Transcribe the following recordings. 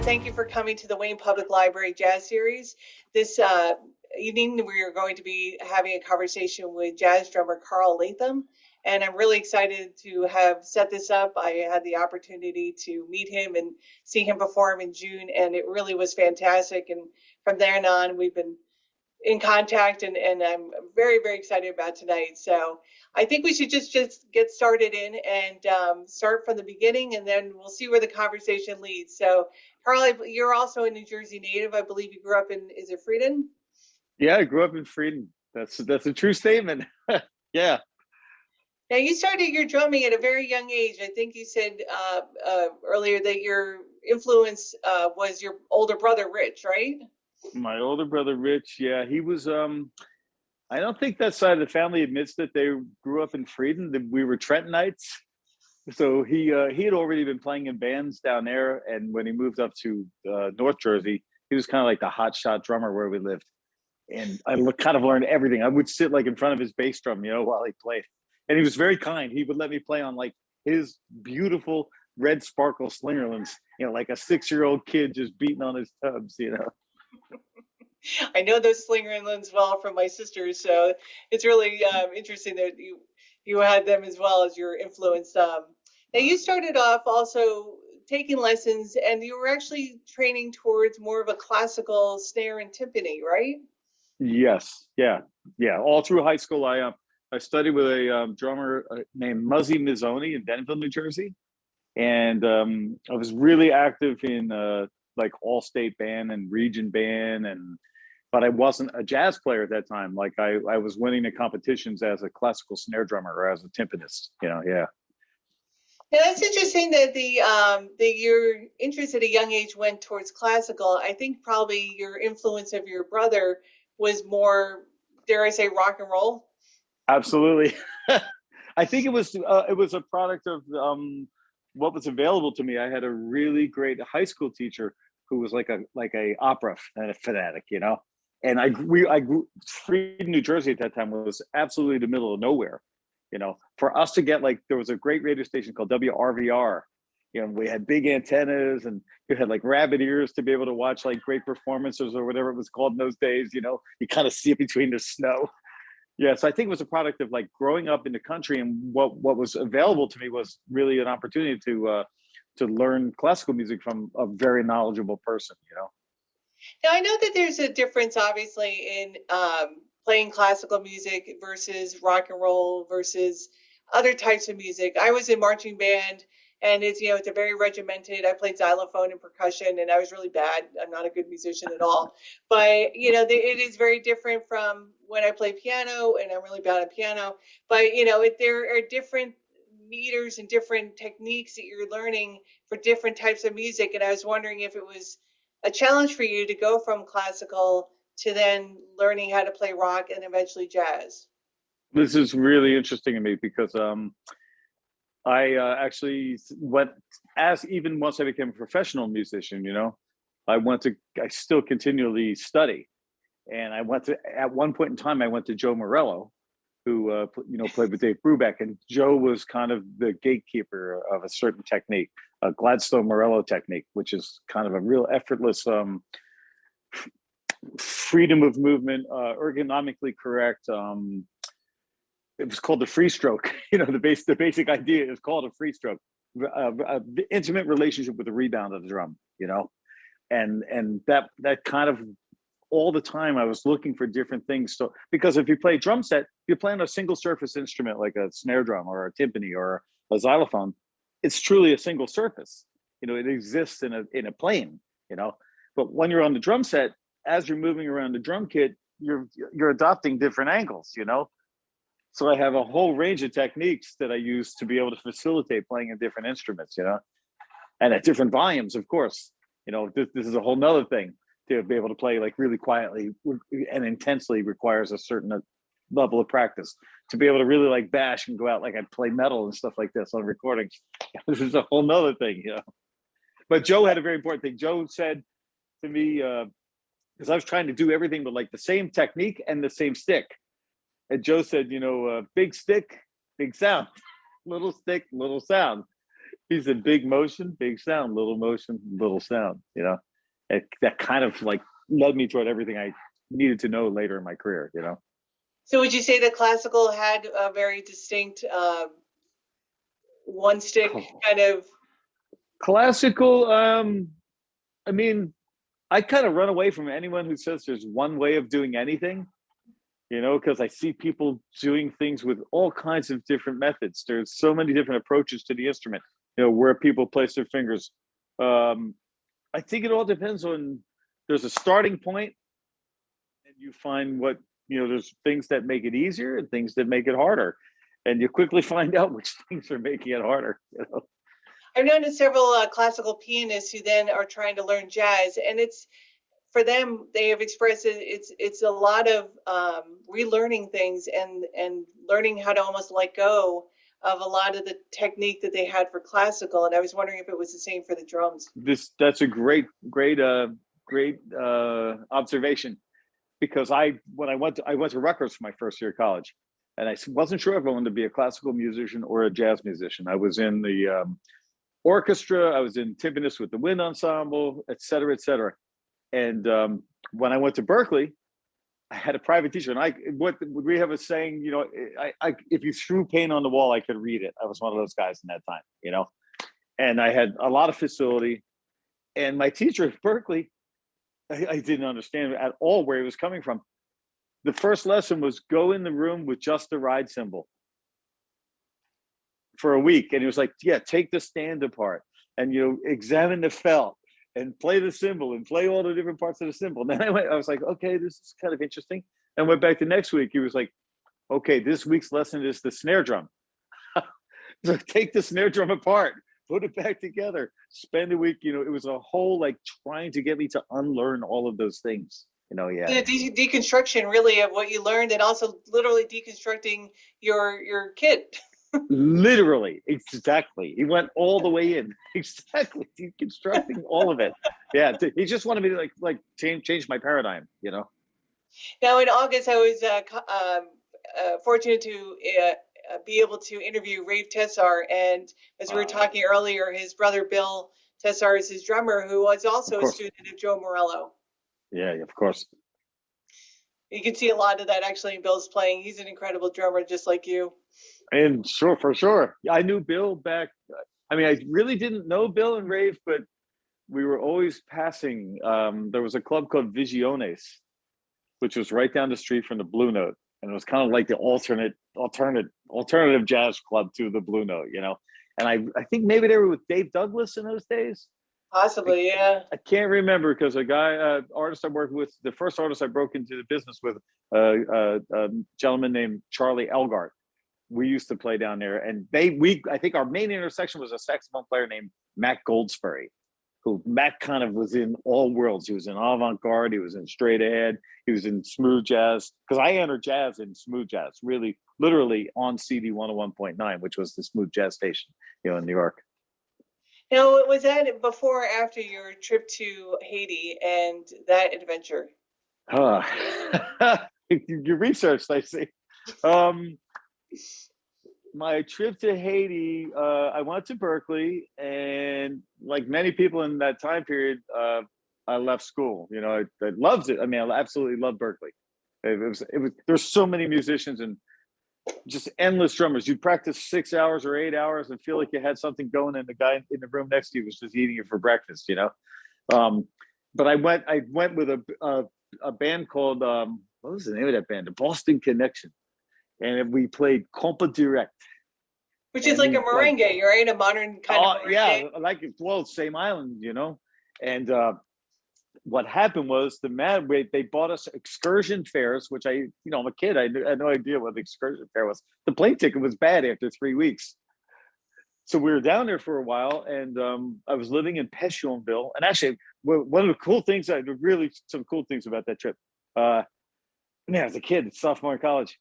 Thank you for coming to the Wayne Public Library Jazz Series. This evening, we are going to be having a conversation with jazz drummer Karl Latham, and I'm really excited to have set this up. I had the opportunity to meet him and see him perform in June, and it really was fantastic. And from there on, we've been in contact, and I'm very, very excited about tonight. So I think we should just get started in and start from the beginning, and then we'll see where the conversation leads. So Karl, you're also a New Jersey native. I believe you grew up in, is it Friedan? Yeah, I grew up in Friedan. That's a true statement. Yeah. Now, you started your drumming at a very young age. I think you said earlier that your influence was your older brother, Rich, right? My older brother, Rich, yeah, he was, I don't think that side of the family admits that they grew up in Friedan, that we were Trentonites. So he had already been playing in bands down there. And when he moved up to North Jersey, he was kind of like the hotshot drummer where we lived. And I kind of learned everything. I would sit like in front of his bass drum, while he played. And he was very kind. He would let me play on like his beautiful red sparkle Slingerlands, like a 6-year-old kid just beating on his tubs, I know those Slingerlands well from my sisters, so it's really interesting that you had them as well as your influence. Now, you started off also taking lessons, and you were actually training towards more of a classical snare and timpani, right? Yes, yeah. All through high school, I studied with a drummer named Muzzy Mizzoni in Denville, New Jersey, and I was really active in like all-state band and region band, but I wasn't a jazz player at that time. Like I was winning the competitions as a classical snare drummer or as a timpanist. Yeah. Yeah, that's interesting that your interest at a young age went towards classical. I think probably your influence of your brother was more, dare I say, rock and roll. Absolutely. I think it was a product of what was available to me. I had a really great high school teacher who was like a opera fanatic, and I grew Friedan, New Jersey at that time was absolutely the middle of nowhere. For us to get there was a great radio station called WRVR. We had big antennas and you had like rabbit ears to be able to watch like great performances or whatever it was called in those days. You kind of see it between the snow. Yeah, so I think it was a product of like growing up in the country, and what was available to me was really an opportunity to learn classical music from a very knowledgeable person. Now, I know that there's a difference, obviously, in playing classical music versus rock and roll versus other types of music. I was in marching band, and it's a very regimented. I played xylophone and percussion, and I was really bad. I'm not a good musician at all. But it is very different from when I play piano, and I'm really bad at piano. But there are different meters and different techniques that you're learning for different types of music. And I was wondering if it was a challenge for you to go from classical to then learning how to play rock and eventually jazz. This is really interesting to me because I actually went, as even once I became a professional musician, I still continually study. And at one point in time, I went to Joe Morello, who, played with Dave Brubeck. And Joe was kind of the gatekeeper of a certain technique, a Gladstone Morello technique, which is kind of a real effortless freedom of movement, ergonomically correct. It was called the free stroke. The basic idea is called a free stroke, the intimate relationship with the rebound of the drum. And that kind of all the time I was looking for different things. So because if you play drum set, you're playing a single surface instrument like a snare drum or a timpani or a xylophone. It's truly a single surface. It exists in a plane. But when you're on the drum set, as you're moving around the drum kit, you're adopting different angles. So I have a whole range of techniques that I use to be able to facilitate playing in different instruments. And at different volumes, of course. This is a whole nother thing. To be able to play like really quietly and intensely requires a certain level of practice. To be able to really like bash and go out like I play metal and stuff like this on recordings, this is a whole nother thing, But Joe had a very important thing. Joe said to me, because I was trying to do everything with like the same technique and the same stick. And Joe said, big stick, big sound, little stick, little sound. He said, big motion, big sound, little motion, little sound, you know. That kind of like led me toward everything I needed to know later in my career, you know. So would you say that classical had a very distinct one stick kind of? Classical, I mean, I kind of run away from anyone who says there's one way of doing anything, you know, because I see people doing things with all kinds of different methods. There's so many different approaches to the instrument, you know, where people place their fingers. I think it all depends on, there's a starting point and you find what, you know, there's things that make it easier and things that make it harder. And you quickly find out which things are making it harder, you know? I've known several classical pianists who then are trying to learn jazz, and it's for them. They have expressed it's a lot of relearning things and learning how to almost let go of a lot of the technique that they had for classical. And I was wondering if it was the same for the drums. That's a great observation, because when I went to Rutgers for my first year of college, and I wasn't sure if I wanted to be a classical musician or a jazz musician. I was in the orchestra, I was in timpanist with the wind ensemble, et cetera, et cetera. And when I went to Berkeley, I had a private teacher, and what we have a saying, you know, if you threw paint on the wall, I could read it. I was one of those guys in that time, you know, and I had a lot of facility. And my teacher at Berkeley, I didn't understand at all where he was coming from. The first lesson was go in the room with just the ride cymbal for a week. And he was like, yeah, take the stand apart and, you know, examine the felt and play the cymbal and play all the different parts of the cymbal. And then I was like, okay, this is kind of interesting. And went back the next week. He was like, okay, this week's lesson is the snare drum. So take the snare drum apart, put it back together, spend a week. You know, it was a whole like trying to get me to unlearn all of those things. You know, yeah. The deconstruction really of what you learned, and also literally deconstructing your kit. Literally, exactly. He went all the way in, exactly, deconstructing all of it. Yeah, he just wanted me to like change my paradigm, you know. Now in August, I was fortunate to be able to interview Rafe Tessar, and as we were talking earlier, his brother Bill Tessar is his drummer, who was also a student of Joe Morello. Yeah, of course. You can see a lot of that actually in Bill's playing. He's an incredible drummer, just like you. And sure, for sure. I knew Bill back. I mean, I really didn't know Bill and Rafe, but we were always passing. There was a club called Visiones, which was right down the street from the Blue Note, and it was kind of like the alternative jazz club to the Blue Note, you know. And I think maybe they were with Dave Douglas in those days. Possibly, yeah. I can't remember because a guy, artist I worked with, the first artist I broke into the business with, a gentleman named Charlie Elgart. We used to play down there, and I think our main intersection was a saxophone player named Matt Goldsberry, who Matt kind of was in all worlds. He was in avant-garde, he was in straight ahead, he was in smooth jazz, because I entered jazz in smooth jazz, really, literally on CD 101.9, which was the smooth jazz station, you know, in New York. Now, was that before or after your trip to Haiti and that adventure? You researched, I see. My trip to Haiti, I went to Berkeley, and like many people in that time period, I left school. You know, I loved it. I mean, I absolutely loved Berkeley. It was. There's so many musicians and just endless drummers. You'd practice 6 hours or 8 hours and feel like you had something going, and the guy in the room next to you was just eating it for breakfast. You know, but I went with a band called what was the name of that band? The Boston Connection. And we played Compa Direct, which is like a merengue, right? A modern kind of merengue. Yeah, like well, same island, you know. And what happened was they bought us excursion fares, which I'm a kid, I had no idea what the excursion fare was. The plane ticket was bad after 3 weeks, so we were down there for a while, and I was living in Pétionville. And actually, one of the cool things, some cool things about that trip. As a kid, sophomore in college,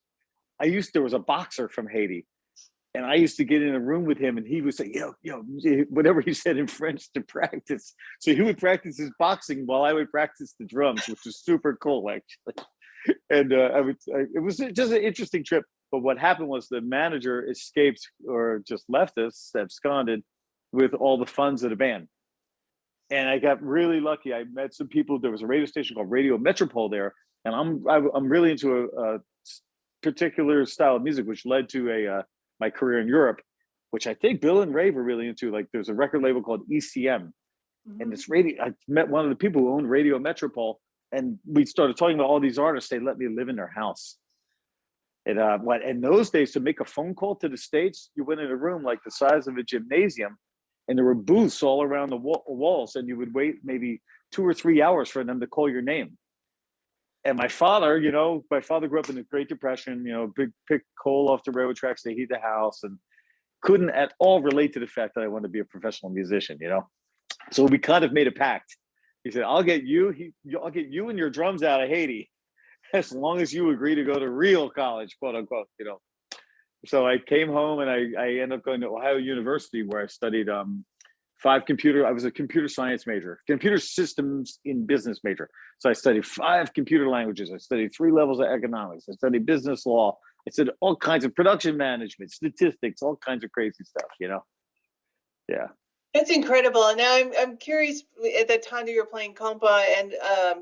there was a boxer from Haiti, and I used to get in a room with him, and he would say, whatever he said in French to practice. So he would practice his boxing while I would practice the drums, which was super cool, actually. And it was just an interesting trip. But what happened was the manager escaped or just left us, absconded. with all the funds of the band. And I got really lucky. I met some people. There was a radio station called Radio Metropole there, and I'm really into a particular style of music, which led to my career in Europe, which I think Bill and Ray were really into. Like, there's a record label called ECM, and this radio. I met one of the people who owned Radio Metropole, and we started talking about all these artists. They let me live in their house. And what in those days, to make a phone call to the States, you went in a room like the size of a gymnasium, and there were booths all around the walls, and you would wait maybe 2 or 3 hours for them to call your name. And my father grew up in the Great Depression, big pick coal off the railroad tracks to heat the house, and couldn't at all relate to the fact that I wanted to be a professional musician, So we kind of made a pact. He said, I'll get you and your drums out of Haiti, as long as you agree to go to real college, quote unquote, So I came home, and I ended up going to Ohio University, where I studied I was a computer science major, computer systems in business major. So I studied 5 computer languages. I studied 3 levels of economics. I studied business law. I studied all kinds of production management, statistics, all kinds of crazy stuff, Yeah. That's incredible. And now I'm curious, at the time that you were playing compa, and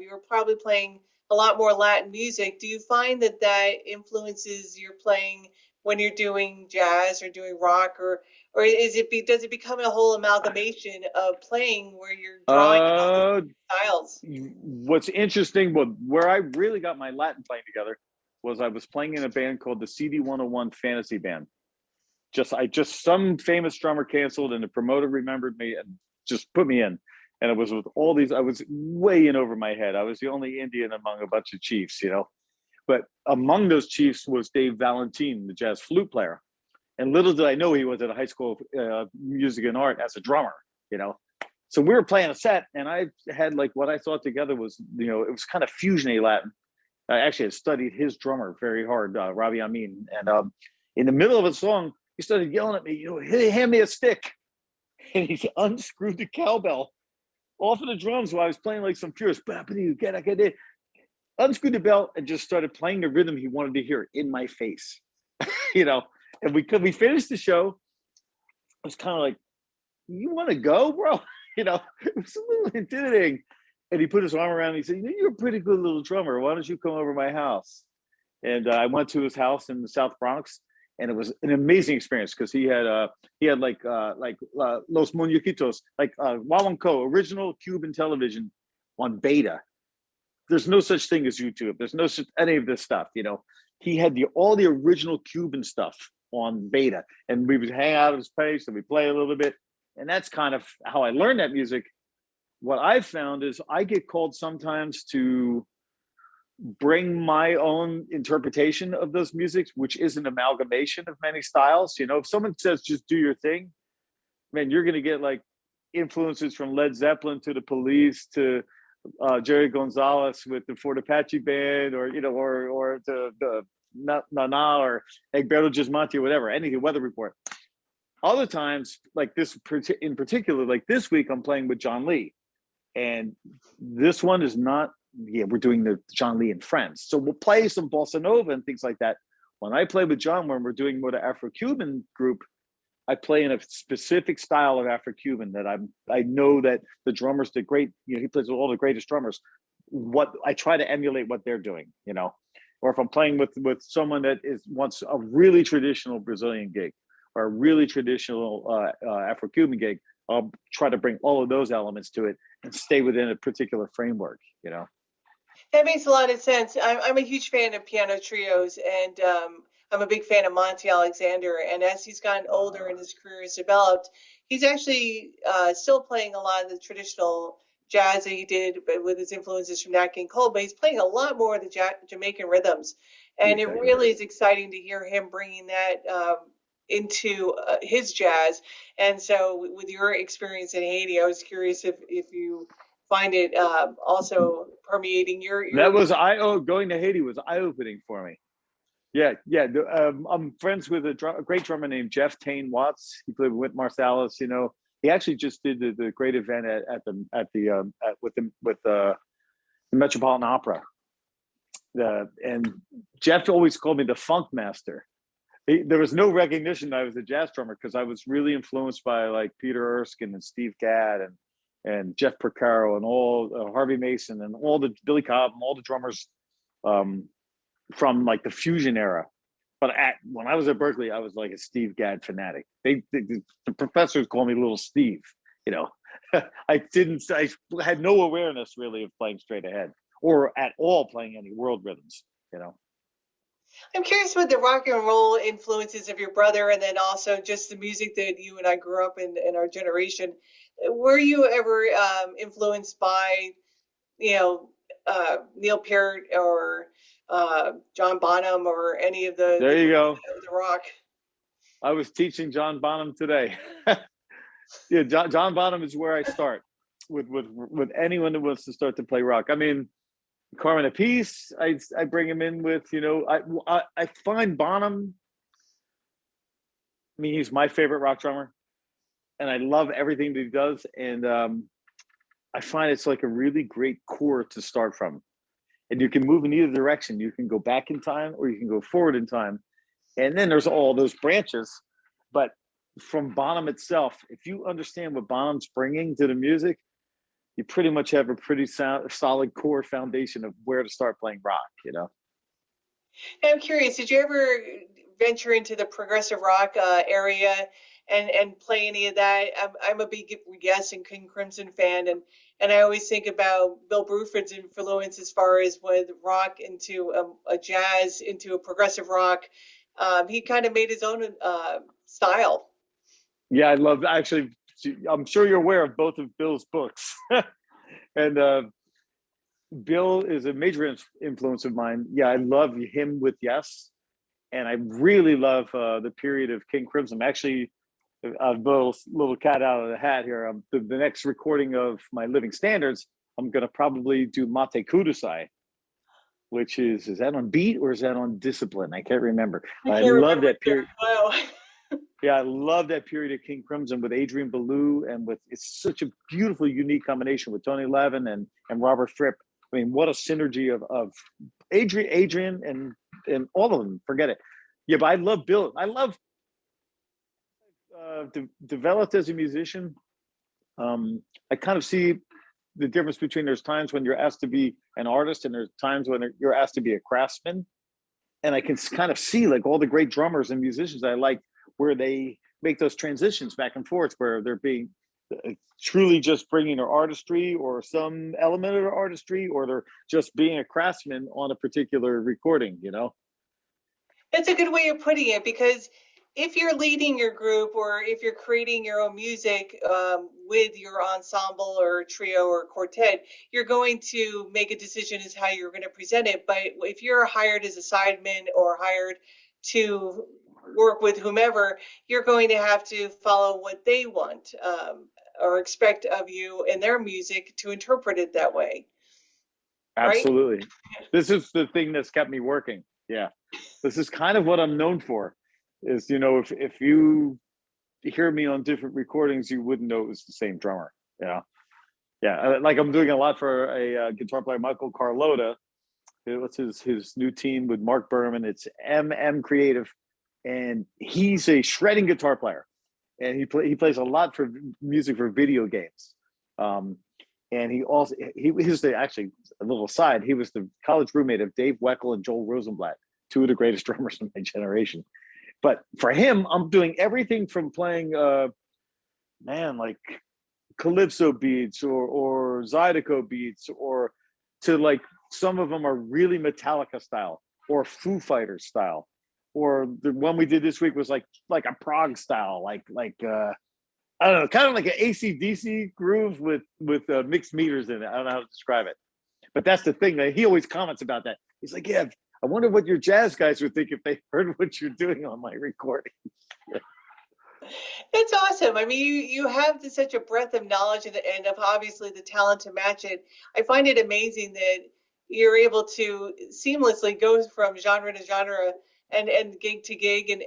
you were probably playing a lot more Latin music. Do you find that influences your playing when you're doing jazz or doing rock, or does it become a whole amalgamation of playing where you're drawing on different styles? What's interesting, where I really got my Latin playing together was I was playing in a band called the CD 101 Fantasy Band. Some famous drummer canceled, and the promoter remembered me and just put me in. And it was with all these, I was way in over my head. I was the only Indian among a bunch of chiefs, But among those chiefs was Dave Valentin, the jazz flute player. And little did I know he was at a high school of music and art as a drummer, So we were playing a set, and I had what I thought together was, it was kind of fusion-y Latin. I actually had studied his drummer very hard, Ravi Amin. And in the middle of a song, he started yelling at me, hey, hand me a stick. And he unscrewed the cowbell off of the drums while I was playing some furious, unscrewed the bell and just started playing the rhythm he wanted to hear in my face, And we finished the show. I was kind of like, you want to go, bro? It was a little intimidating. And he put his arm around me. He said, you're a pretty good little drummer. Why don't you come over to my house? And I went to his house in the South Bronx, and it was an amazing experience because he had Los Muñequitos, Wawanko, original Cuban television on beta. There's no such thing as YouTube. There's no such any of this stuff. He had all the original Cuban stuff on beta, and we would hang out at his place and we play a little bit. And that's kind of how I learned that music. What I've found is I get called sometimes to bring my own interpretation of those musics, which is an amalgamation of many styles. If someone says just do your thing, man, you're going to get influences from Led Zeppelin to the Police to Jerry Gonzalez with the Fort Apache Band, or the Nana or Egberto Gismonti or whatever, anything, Weather Report. Other times, like this in particular, like this week, I'm playing with John Lee, and this one is not. Yeah, we're doing the John Lee and Friends, so we'll play some bossa nova and things like that. When I play with John, when we're doing more the Afro-Cuban group, I play in a specific style of Afro-Cuban that I know that the drummers did great. He plays with all the greatest drummers. What I try to emulate what they're doing, or if I'm playing with someone that wants a really traditional Brazilian gig or a really traditional Afro-Cuban gig, I'll try to bring all of those elements to it and stay within a particular framework, That makes a lot of sense. I'm a huge fan of piano trios, and I'm a big fan of Monty Alexander. And as he's gotten older and his career has developed, he's actually still playing a lot of the traditional jazz that he did, but with his influences from Nat King Cole. But he's playing a lot more of the Jamaican rhythms, and exactly. It really is exciting to hear him bringing that into his jazz. And so, with your experience in Haiti, I was curious if you find it also permeating your that was going to Haiti was eye-opening for me. Yeah. I'm friends with a great drummer named Jeff Tane Watts. He played with Marsalis. He actually just did the great event with the Metropolitan Opera. And Jeff always called me the Funk Master There was no recognition that I was a jazz drummer because I was really influenced by like Peter Erskine and Steve Gadd and Jeff Porcaro and all Harvey Mason and all the Billy Cobb and all the drummers um, from like the fusion era. But when I was at Berkeley, I was like a Steve Gadd fanatic. The professors call me Little Steve. You know, I had no awareness really of playing straight ahead or at all playing any world rhythms. You know. I'm curious what the rock and roll influences of your brother, and then also just the music that you and I grew up in our generation. Were you ever influenced by, you know, Neil Peart or John Bonham or any of There you go. the rock? I was teaching John Bonham today. Yeah, John Bonham is where I start with anyone that wants to start to play rock. I mean, Carmen Apiece, I bring him in with, you know, I find Bonham. I mean, he's my favorite rock drummer, and I love everything that he does. And I find it's like a really great core to start from. And you can move in either direction. You can go back in time or you can go forward in time. And then there's all those branches. But from Bonham itself, if you understand what Bonham's bringing to the music, you pretty much have a pretty solid core foundation of where to start playing rock, you know? I'm curious, did you ever venture into the progressive rock area and play any of that? I'm a big Yes and King Crimson fan, and I always think about Bill Bruford's influence as far as with rock into a jazz into a progressive rock. He kind of made his own style. Yeah, I love, actually, I'm sure you're aware of both of Bill's books. And Bill is a major influence of mine. Yeah, I love him with Yes. And I really love the period of King Crimson. Actually, a little cat out of the hat here. The next recording of my Living Standards, I'm going to probably do Mate Kudasai, which is that on beat or is that on discipline? I can't remember. I love that period. Wow. Yeah, I love that period of King Crimson with Adrian Belew and with, it's such a beautiful, unique combination with Tony Levin and Robert Fripp. I mean, what a synergy of Adrian and all of them. Forget it. Yeah, but I love Bill. I love developed as a musician. I kind of see the difference between there's times when you're asked to be an artist and there's times when you're asked to be a craftsman. And I can kind of see like all the great drummers and musicians I like where they make those transitions back and forth, where they're being truly just bringing their artistry or some element of their artistry, or they're just being a craftsman on a particular recording, you know? That's a good way of putting it, because if you're leading your group or if you're creating your own music with your ensemble or trio or quartet, you're going to make a decision as how you're going to present it. But if you're hired as a sideman or hired to work with whomever, you're going to have to follow what they want or expect of you and their music to interpret it that way. Absolutely. Right? This is the thing that's kept me working. Yeah. This is kind of what I'm known for is, you know, if you hear me on different recordings, you wouldn't know it was the same drummer. You know? Yeah. Like I'm doing a lot for a guitar player, Michael Carlotta. What's his new team with Mark Berman? It's MM Creative. And he's a shredding guitar player. And he plays a lot for music for video games. And he was actually a little aside, he was the college roommate of Dave Weckl and Joel Rosenblatt, two of the greatest drummers in my generation. But for him, I'm doing everything from playing like calypso beats or Zydeco beats, or to like some of them are really Metallica style or Foo Fighters style, or the one we did this week was like a prog style, like I don't know, kind of like an AC/DC groove with mixed meters in it. I don't know how to describe it, but that's the thing that he always comments about that. He's like, yeah, I wonder what your jazz guys would think if they heard what you're doing on my recording. That's awesome. I mean, you have such a breadth of knowledge and of obviously the talent to match it. I find it amazing that you're able to seamlessly go from genre to genre and gig to gig and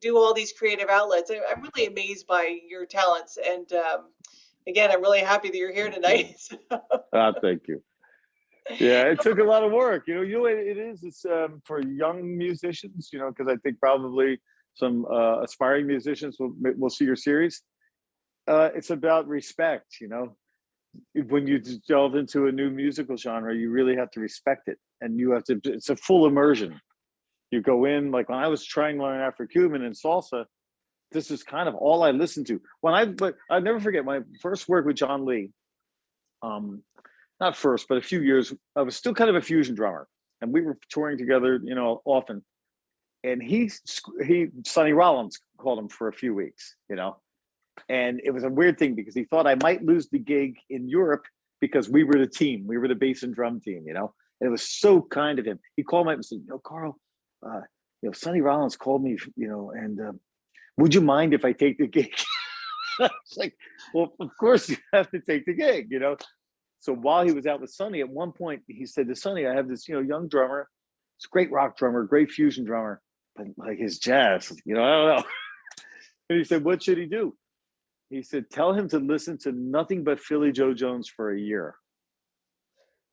do all these creative outlets. I'm really amazed by your talents. And again, I'm really happy that you're here tonight. Thank you. Yeah, it took a lot of work. You know, it is. It's for young musicians. You know, because I think probably some aspiring musicians will see your series. It's about respect, you know. When you delve into a new musical genre, you really have to respect it, and you have to. It's a full immersion. You go in, like when I was trying to learn Afro-Cuban and salsa, this is kind of all I listened to. But I never forget my first work with John Lee. Not first, but a few years. I was still kind of a fusion drummer, and we were touring together, you know, often. And Sonny Rollins called him for a few weeks, you know, and it was a weird thing because he thought I might lose the gig in Europe because we were the team, we were the bass and drum team, you know. And it was so kind of him. He called me up and said, Karl, Sonny Rollins called me, you know, and would you mind if I take the gig? It's like, well, of course you have to take the gig, you know. So while he was out with Sonny, at one point he said to Sonny, I have this, you know, young drummer. It's a great rock drummer, great fusion drummer, but like his jazz, you know, I don't know. And he said, what should he do? He said, tell him to listen to nothing but Philly Joe Jones for a year.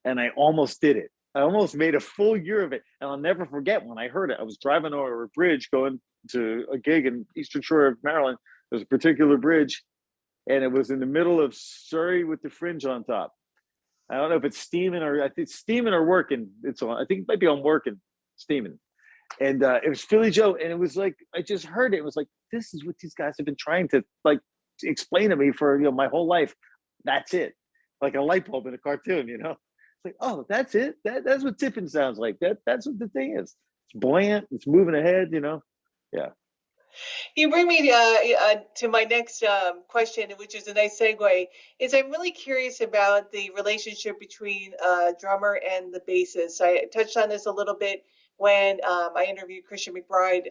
And I almost did it. I almost made a full year of it. And I'll never forget when I heard it. I was driving over a bridge going to a gig in Eastern Shore of Maryland. There's a particular bridge, and it was in the middle of Surrey with the Fringe on top. I don't know if it's steaming or I think steaming or working. It's on. I think it might be on working, steaming. And it was Philly Joe, and it was like I just heard it. It was like, this is what these guys have been trying to like explain to me for, you know, my whole life. That's it, like a light bulb in a cartoon, you know. It's like, oh, that's it. That's what tipping sounds like. That's what the thing is. It's buoyant. It's moving ahead, you know. Yeah. You bring me to my next question, which is a nice segue. Is I'm really curious about the relationship between drummer and the bassist. I touched on this a little bit when I interviewed Christian McBride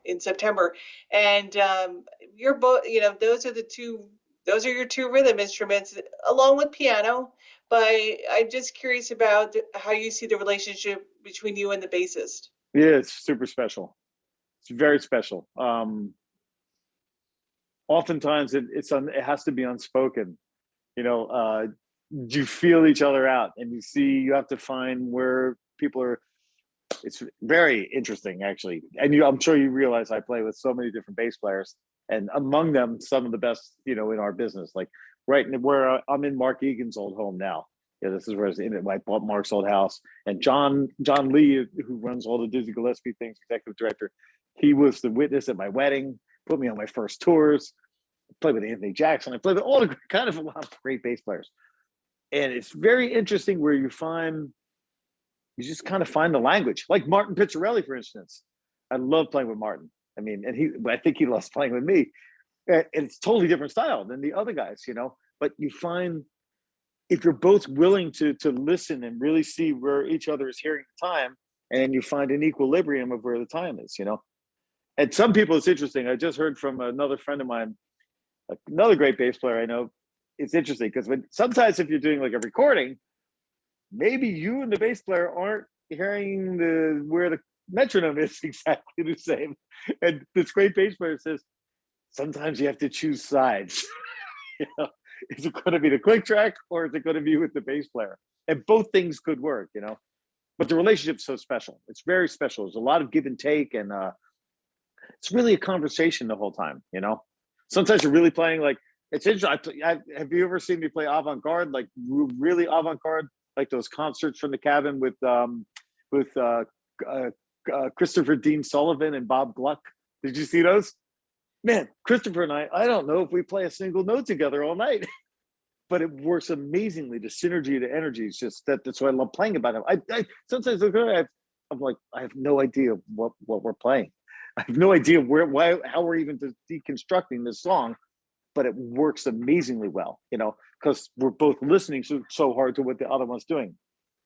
in September, and you're both. You know, those are the two. Those are your two rhythm instruments, along with piano. But I'm just curious about how you see the relationship between you and the bassist. Yeah, it's super special. It's very special. Oftentimes it has to be unspoken. You know, you feel each other out, and you have to find where people are. It's very interesting, actually. And I'm sure you realize I play with so many different bass players, and among them, some of the best, you know, in our business. Like right where I'm in Mark Egan's old home now. Yeah, this is where I bought Mark's old house. And John Lee, who runs all the Dizzy Gillespie things, executive director, he was the witness at my wedding, put me on my first tours, played with Anthony Jackson. I played with all the kind of a lot of great bass players. And it's very interesting where you just kind of find the language. Like Martin Pizzarelli, for instance. I love playing with Martin. I mean, and I think he loves playing with me. And it's totally different style than the other guys, you know. But you find if you're both willing to listen and really see where each other is hearing the time, and you find an equilibrium of where the time is, you know. And some people, it's interesting. I just heard from another friend of mine, another great bass player I know. It's interesting because sometimes if you're doing like a recording, maybe you and the bass player aren't hearing where the metronome is exactly the same. And this great bass player says, sometimes you have to choose sides. You know, is it going to be the click track or is it going to be with the bass player? And both things could work, you know. But the relationship's so special. It's very special. There's a lot of give and take, and it's really a conversation the whole time, you know. Sometimes you're really playing like it's interesting. Have you ever seen me play avant-garde, like really avant-garde, like those concerts from the cabin with Christopher Dean Sullivan and Bob Gluck? Did you see those? Man, Christopher and I don't know if we play a single note together all night, but it works amazingly. The synergy, the energy is just that's why I love playing about it. I sometimes I'm like, I have no idea what we're playing. I have no idea how we're even deconstructing this song, but it works amazingly well, you know, because we're both listening so hard to what the other one's doing.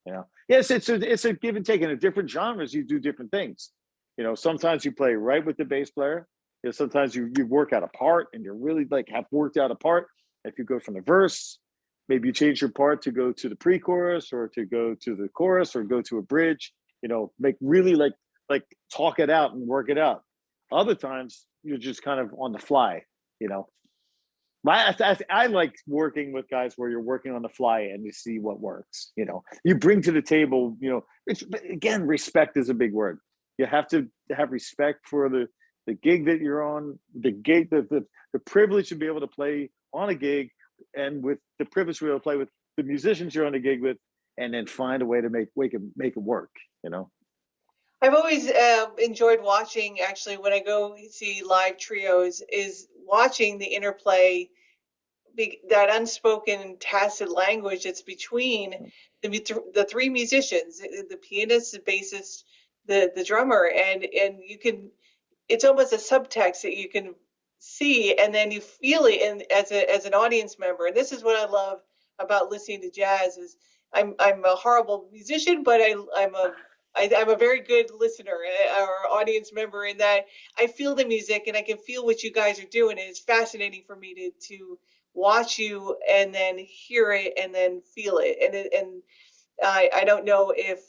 You know, yes, it's a give and take. In a different genres, you do different things. You know, sometimes you play right with the bass player. You know, sometimes you work out a part and you're really like have worked out a part. If you go from the verse, maybe you change your part to go to the pre-chorus or to go to the chorus or go to a bridge, you know, make really like talk it out and work it out. Other times you're just kind of on the fly, you know. I like working with guys where you're working on the fly and you see what works, you know. You bring to the table, you know, again, respect is a big word. You have to have respect for the gig that you're on, the gig, the privilege to be able to play on a gig, and with the privilege to be able to play with the musicians you're on a gig with, and then find a way to make it work, you know. I've always enjoyed watching, actually, when I go see live trios, is watching the interplay, that unspoken tacit language that's between the three musicians, the pianist, the bassist, the drummer, and you can, it's almost a subtext that you can see, and then you feel it in as an audience member. And this is what I love about listening to jazz is I'm a horrible musician, but I'm a very good listener or audience member in that I feel the music and I can feel what you guys are doing. And it's fascinating for me to watch you and then hear it and then feel it. And I don't know if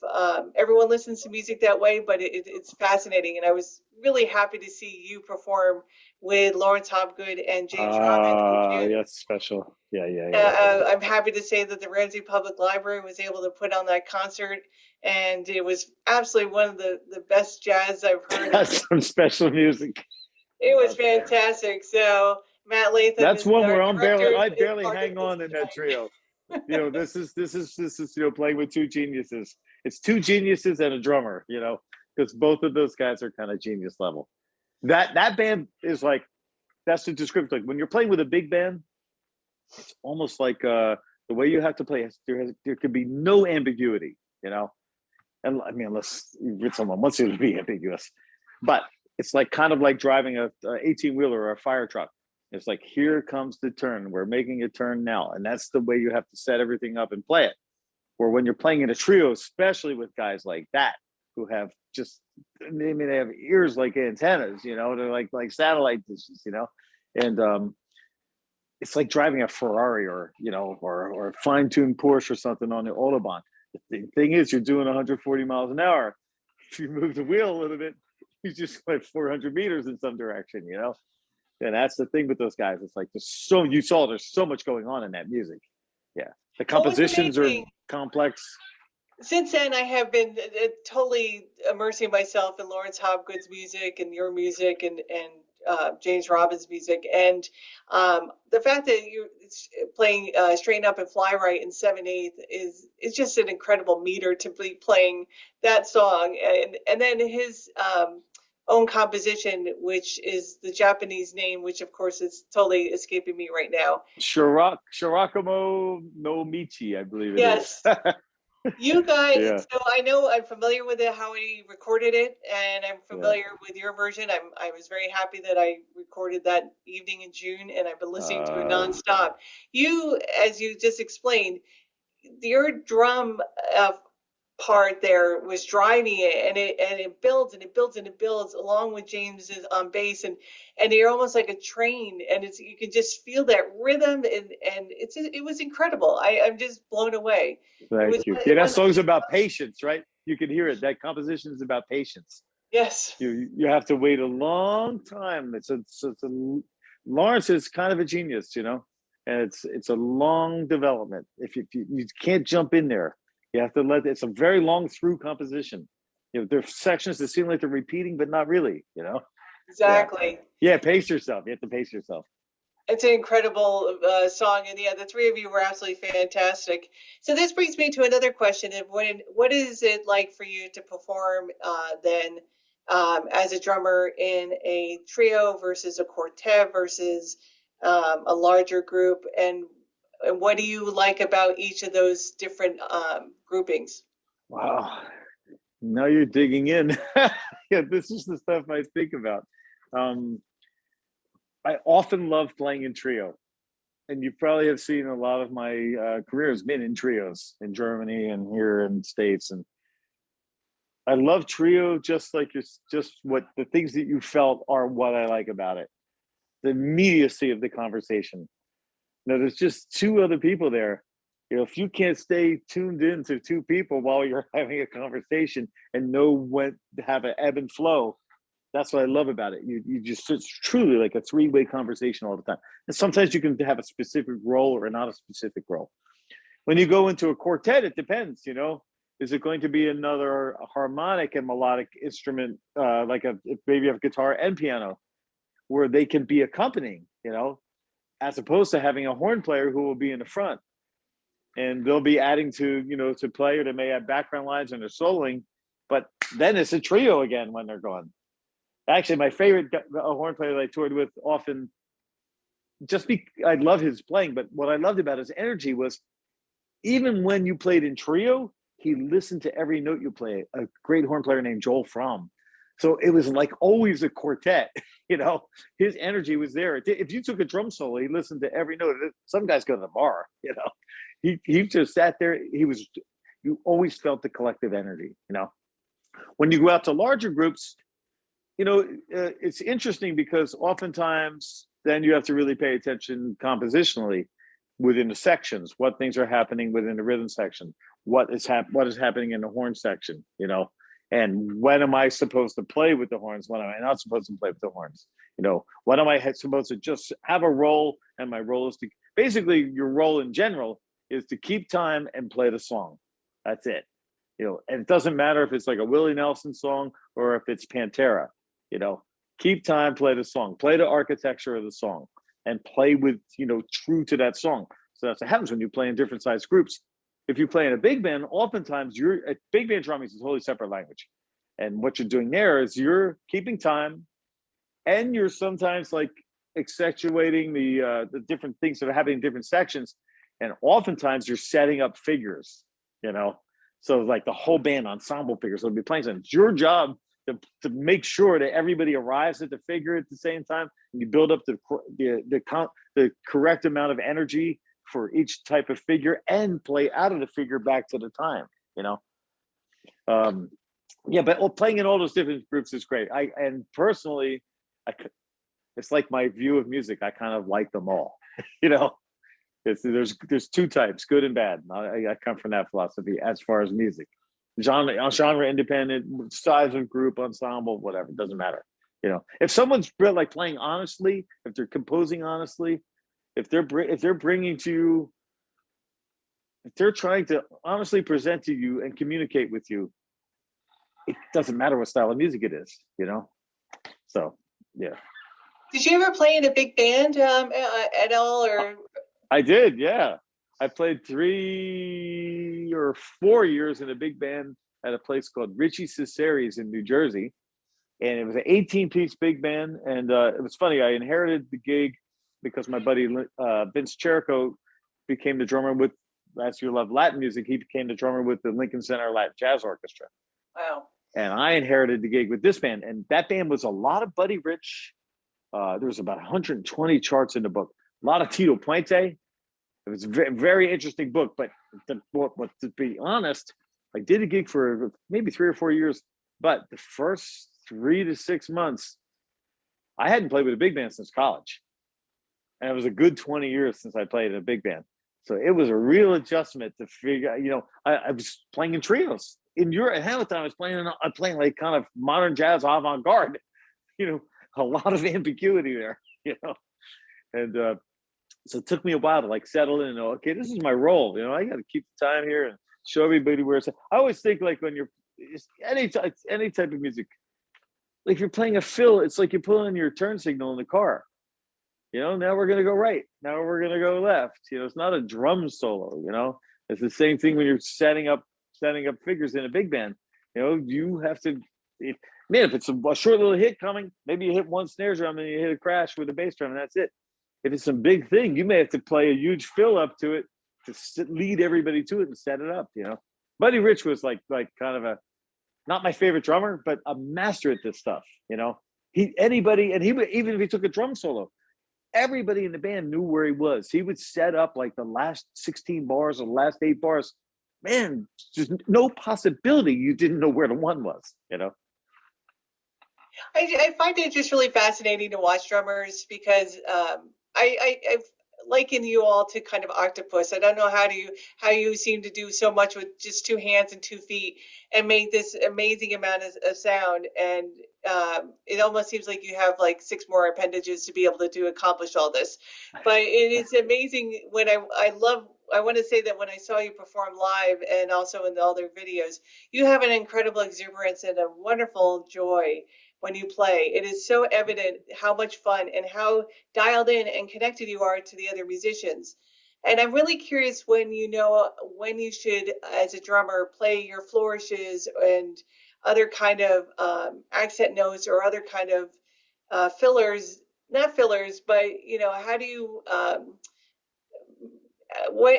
everyone listens to music that way, but it's fascinating. And I was really happy to see you perform with Lawrence Hopgood and James Robin in June. That's special. Yeah. I'm happy to say that the Ramsey Public Library was able to put on that concert, and it was absolutely one of the best jazz I've heard. That's some special music. It was fantastic. So Matt Latham That's is one our where director. I barely part hang of this on in that tonight. trio. You know, this is you know, playing with two geniuses. It's two geniuses and a drummer, you know, because both of those guys are kind of genius level. That band is like, that's the description. Like when you're playing with a big band, it's almost like the way you have to play. There could be no ambiguity, you know. And I mean, unless with someone wants you to be ambiguous, but it's like kind of like driving a 18-wheeler or a fire truck. It's like, here comes the turn. We're making a turn now, and that's the way you have to set everything up and play it. Or when you're playing in a trio, especially with guys like that who have just, I mean, they have ears like antennas, you know, they're like satellite dishes, you know, and it's like driving a Ferrari or, you know, or a fine-tuned Porsche or something on the Autobahn. The thing is, you're doing 140 miles an hour. If you move the wheel a little bit, you just went 400 meters in some direction, you know? And that's the thing with those guys. It's like, there's so much going on in that music. Yeah. The compositions are complex. Since then, I have been totally immersing myself in Lawrence Hopgood's music and your music and James Robin's music, and the fact that you're playing "Straighten Up and Fly Right" in 7/8 is just an incredible meter to be playing that song, and then his own composition, which is the Japanese name, which of course is totally escaping me right now. Shirakamo no Michi, I believe it is. You guys, Yeah. so I know I'm familiar with it, how he recorded it, and I'm familiar with your version. I was very happy that I recorded that evening in June, and I've been listening to it nonstop. You, as you just explained, your drum part there was driving it, and it builds and it builds and it builds along with James's on bass, and you're almost like a train, and it's, you can just feel that rhythm, and it was incredible. I'm just blown away. Thank you. Yeah, that song's about patience, right? You can hear it. That composition is about patience. Yes. You have to wait a long time. Lawrence is kind of a genius, you know, and it's a long development. If you can't jump in there, you have to it's a very long through composition. You know, there are sections that seem like they're repeating, but not really, you know? Exactly. Yeah, pace yourself. You have to pace yourself. It's an incredible song, and yeah, the three of you were absolutely fantastic. So this brings me to another question: of what is it like for you to perform then as a drummer in a trio versus a quartet versus a larger group, and what do you like about each of those different groupings? Wow, now you're digging in. Yeah, this is the stuff I think about. I often love playing in trio, and you probably have seen a lot of my career has been in trios in Germany and here in the States, and I love trio just like it's just what the things that you felt are what I like about it. The immediacy of the conversation. Now, there's just two other people there. You know, if you can't stay tuned in to two people while you're having a conversation and know when to have an ebb and flow, that's what I love about it. You just, it's truly like a three-way conversation all the time. And sometimes you can have a specific role or not a specific role. When you go into a quartet, it depends, you know. Is it going to be another harmonic and melodic instrument, like if maybe you have guitar and piano, where they can be accompanying, as opposed to having a horn player who will be in the front and they'll be adding to, to play, or they may have background lines and they're soloing, but then it's a trio again when they're gone. Actually, my favorite horn player that I toured with often, I love his playing, but what I loved about his energy was even when you played in trio, he listened to every note you play. A great horn player named Joel Fromm. So it was like always a quartet, his energy was there. If you took a drum solo, he listened to every note. Some guys go to the bar, he just sat there. You always felt the collective energy, When you go out to larger groups, it's interesting because oftentimes then you have to really pay attention compositionally within the sections, what things are happening within the rhythm section, what is happening in the horn section, and when am I supposed to play with the horns? When am I not supposed to play with the horns? When am I supposed to just have a role? And my role is to, basically your role in general is to keep time and play the song. That's it. And it doesn't matter if it's like a Willie Nelson song or if it's Pantera, keep time, play the song, play the architecture of the song, and play with, true to that song. So that's what happens when you play in different size groups. If you play in a big band, oftentimes a big band drumming is a totally separate language. And what you're doing there is you're keeping time, and you're sometimes like accentuating the different things that are happening in different sections. And oftentimes you're setting up figures, so like the whole band ensemble figures will be playing. So it's your job to make sure that everybody arrives at the figure at the same time, and you build up the correct amount of energy for each type of figure and play out of the figure back to the time, but playing in all those different groups is great. And personally, it's like my view of music. I kind of like them all, there's two types, good and bad. I come from that philosophy as far as music. Genre independent, size of group, ensemble, whatever, it doesn't matter. If someone's like playing honestly, if they're composing honestly, if they're bringing to you, if they're trying to honestly present to you and communicate with you, it doesn't matter what style of music it is, So, yeah. Did you ever play in a big band at all, or? I did, yeah. I played 3 or 4 years in a big band at a place called Richie Cesari's in New Jersey. And it was an 18-piece big band. And it was funny, I inherited the gig because my buddy Vince Cherico became the drummer with, as you love Latin music, he became the drummer with the Lincoln Center Latin Jazz Orchestra. Wow. And I inherited the gig with this band. And that band was a lot of Buddy Rich. There was about 120 charts in the book. A lot of Tito Puente. It was a very, very interesting book, but to be honest, I did a gig for maybe 3 or 4 years, but the first 3 to 6 months, I hadn't played with a big band since college. And it was a good 20 years since I played in a big band. So it was a real adjustment to figure out, I was playing in trios. In Europe, at Hamilton, I was playing like kind of modern jazz avant-garde, a lot of ambiguity there, And so it took me a while to like settle in and know, okay, this is my role. I got to keep the time here and show everybody where it's at. I always think like when you're any type of music, like if you're playing a fill, it's like you're pulling your turn signal in the car. Now we're going to go right. Now we're going to go left. It's not a drum solo, It's the same thing when you're setting up figures in a big band. You have to, if it's a short little hit coming, maybe you hit one snare drum and you hit a crash with a bass drum and that's it. If it's some big thing, you may have to play a huge fill up to it to lead everybody to it and set it up, Buddy Rich was like kind of not my favorite drummer, but a master at this stuff, even if he took a drum solo, everybody in the band knew where he was. He would set up like the last 16 bars or the last 8 bars. Man, there's no possibility you didn't know where the one was, I find it just really fascinating to watch drummers because I liken you all to kind of octopus. I don't know how you seem to do so much with just 2 hands and 2 feet and make this amazing amount of sound. And it almost seems like you have like 6 more appendages to be able to accomplish all this. But it is amazing when I love I want to say that when I saw you perform live and also in all their videos, you have an incredible exuberance and a wonderful joy when you play. It is so evident how much fun and how dialed in and connected you are to the other musicians. And I'm really curious when you know when you should, as a drummer, play your flourishes and other kind of accent notes or other kind of fillers, not fillers, but how do you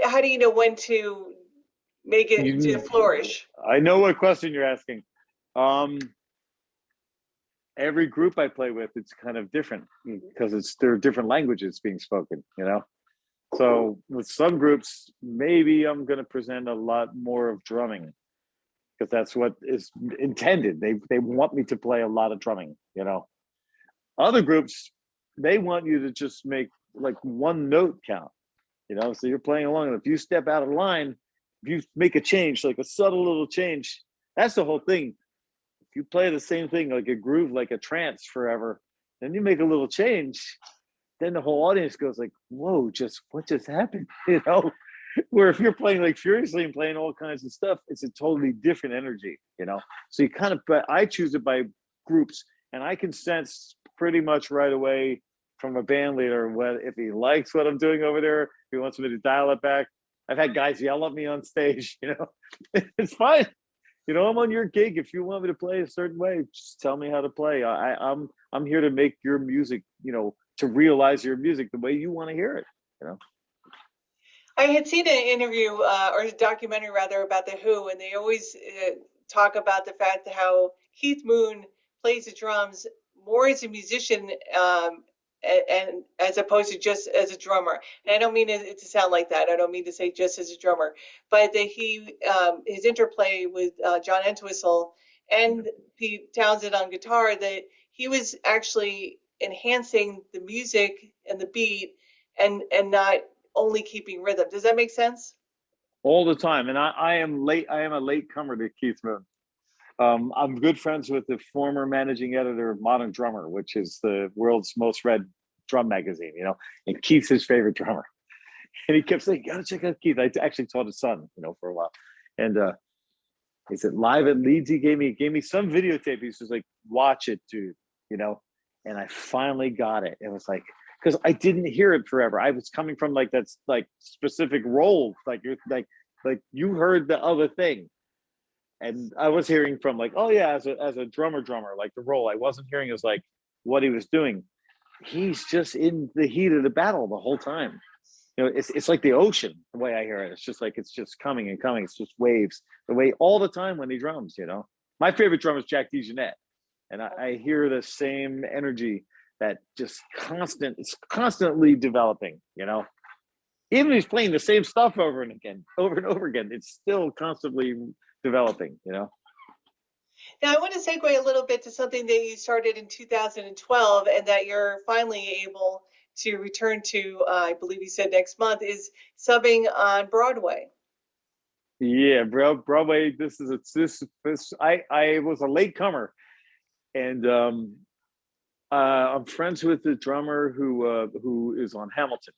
how do you know when to make it to You, flourish? I know what question you're asking. Um, every group I play with, it's kind of different because there are different languages being spoken, you know? So with some groups, maybe I'm going to present a lot more of drumming because that's what is intended. They want me to play a lot of drumming, you know? Other groups, they want you to just make like one note count, you know? So you're playing along, and if you step out of line, if you make a change, like a subtle little change, that's the whole thing. If you play the same thing, like a groove, like a trance forever, then you make a little change, then the whole audience goes like, whoa, just what just happened? You know? Where if you're playing like furiously and playing all kinds of stuff, it's a totally different energy, you know? So you kind of, but I choose it by groups, and I can sense pretty much right away from a band leader what if he likes what I'm doing over there, if he wants me to dial it back. I've had guys yell at me on stage, you know? It's fine. You know, I'm on your gig. If you want me to play a certain way, just tell me how to play. I'm here to make your music, you know, to realize your music the way you want to hear it, you know? I had seen an interview or a documentary rather about the Who, and they always talk about the fact that how Keith Moon plays the drums more as a musician and as opposed to just as a drummer. And I don't mean it to sound like that. I don't mean to say just as a drummer, but that he his interplay with John Entwistle and Pete Townsend on guitar, that he was actually enhancing the music and the beat and not only keeping rhythm. Does that make sense? All the time. And I am late. I am a late comer to Keith Moon. I'm good friends with the former managing editor of Modern Drummer, which is the world's most read drum magazine, you know, and Keith's his favorite drummer. And he kept saying, gotta check out Keith. I actually taught his son, you know, for a while. And he said, live at Leeds, he gave me some videotape. He's just like, watch it, dude, you know. And I finally got it. It was like, because I didn't hear it forever. I was coming from like that like specific role, like you're like you heard the other thing. And I was hearing from like, oh yeah, as a drummer, like the role. I wasn't hearing as like what he was doing. He's just in the heat of the battle the whole time. You know, it's like the ocean, the way I hear it. It's just like it's just coming and coming. It's just waves, the way all the time when he drums, you know. My favorite drummer is Jack DeJohnette. And I hear the same energy that just it's constantly developing, you know. Even if he's playing the same stuff over and over again, it's still constantly developing, you know. Now, I want to segue a little bit to something that you started in 2012 and that you're finally able to return to, I believe you said next month, is subbing on Broadway. Yeah, bro, Broadway. This. I was a late comer, and I'm friends with the drummer who is on Hamilton,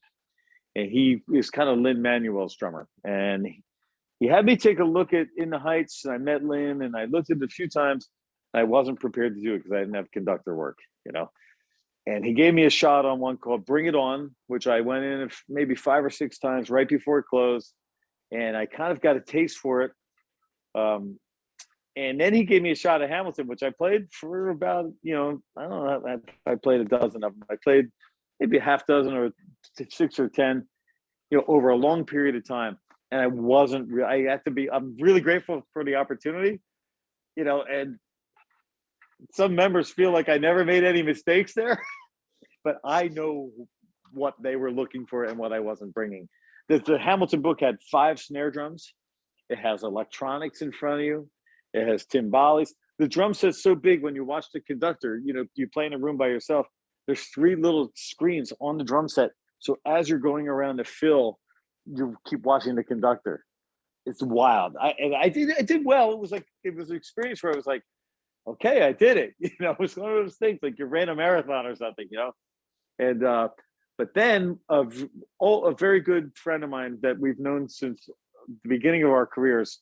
and he is kind of Lin Manuel's drummer, and he had me take a look at In the Heights, and I met Lin, and I looked at it a few times. I wasn't prepared to do it because I didn't have conductor work, you know. And he gave me a shot on one called Bring It On, which I went in maybe 5 or 6 times right before it closed. And I kind of got a taste for it. And then he gave me a shot at Hamilton, which I played for about, you know, I don't know, I played a dozen of them. I played maybe a half dozen or 6 or 10, you know, over a long period of time. And I had to be, I'm really grateful for the opportunity, you know, and some members feel like I never made any mistakes there, but I know what they were looking for and what I wasn't bringing. The Hamilton book had 5 snare drums. It has electronics in front of you. It has timbales. The drum set's so big when you watch the conductor, you know, you play in a room by yourself. There's 3 little screens on the drum set. So as you're going around the fill, you keep watching the conductor. It's wild. I did well. It was an experience where I was like, okay, I did it. You know, it was one of those things like you ran a marathon or something, you know. And but But then a very good friend of mine that we've known since the beginning of our careers,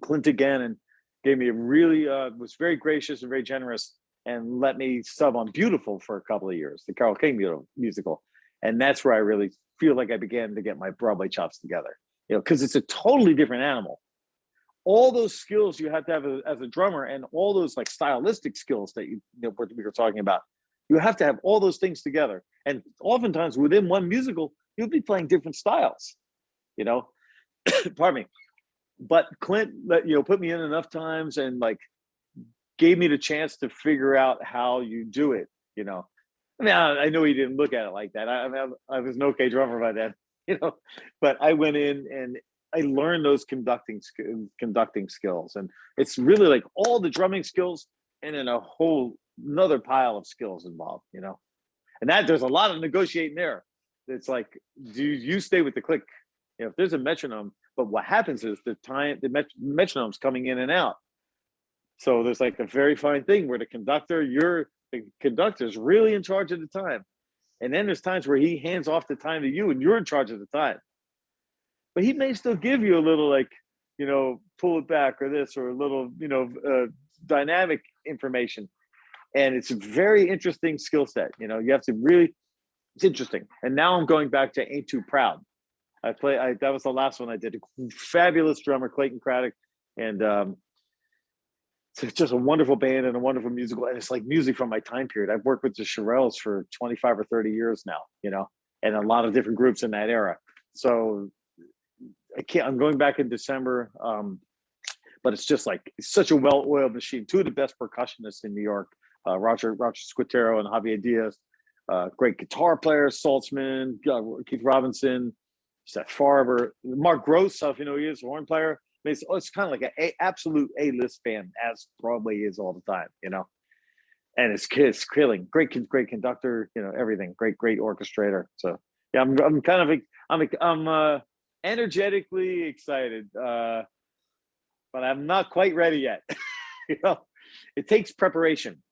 Clint Gannon, gave me a really was very gracious and very generous, and let me sub on Beautiful for a couple of years, the Carl King musical, and that's where I really feel like I began to get my Broadway chops together. Because it's a totally different animal. All those skills you have to have as a drummer, and all those like stylistic skills that we were talking about, you have to have all those things together. And oftentimes within one musical, you'll be playing different styles. Pardon me. But Clint put me in enough times and like gave me the chance to figure out how you do it. I mean, I know he didn't look at it like that. I was an okay drummer by then, but I went in and I learned those conducting skills, and it's really like all the drumming skills and then a whole another pile of skills involved, and that there's a lot of negotiating there. It's like, do you stay with the click? If there's a metronome, but what happens is the metronome's coming in and out. So there's like a very fine thing where the conductor's really in charge of the time. And then there's times where he hands off the time to you and you're in charge of the time. But he may still give you a little like, pull it back or this or a little, dynamic information. And it's a very interesting skill set. You have to really, it's interesting. And now I'm going back to Ain't Too Proud. That was the last one I did. A fabulous drummer, Clayton Craddock. And it's just a wonderful band and a wonderful musical. And it's like music from my time period. I've worked with the Shirelles for 25 or 30 years now, and a lot of different groups in that era. So I'm going back in December. But it's just like, it's such a well-oiled machine. Two of the best percussionists in New York, Roger Squatero and Javier Diaz, great guitar players, Saltzman, Keith Robinson, Seth Farber, Mark Gross, he is a horn player. I mean, it's kind of like an absolute A-list band, as Broadway is all the time, And it's killing. Great conductor, everything. Great orchestrator. So yeah, I'm energetically excited, but I'm not quite ready yet. It takes preparation.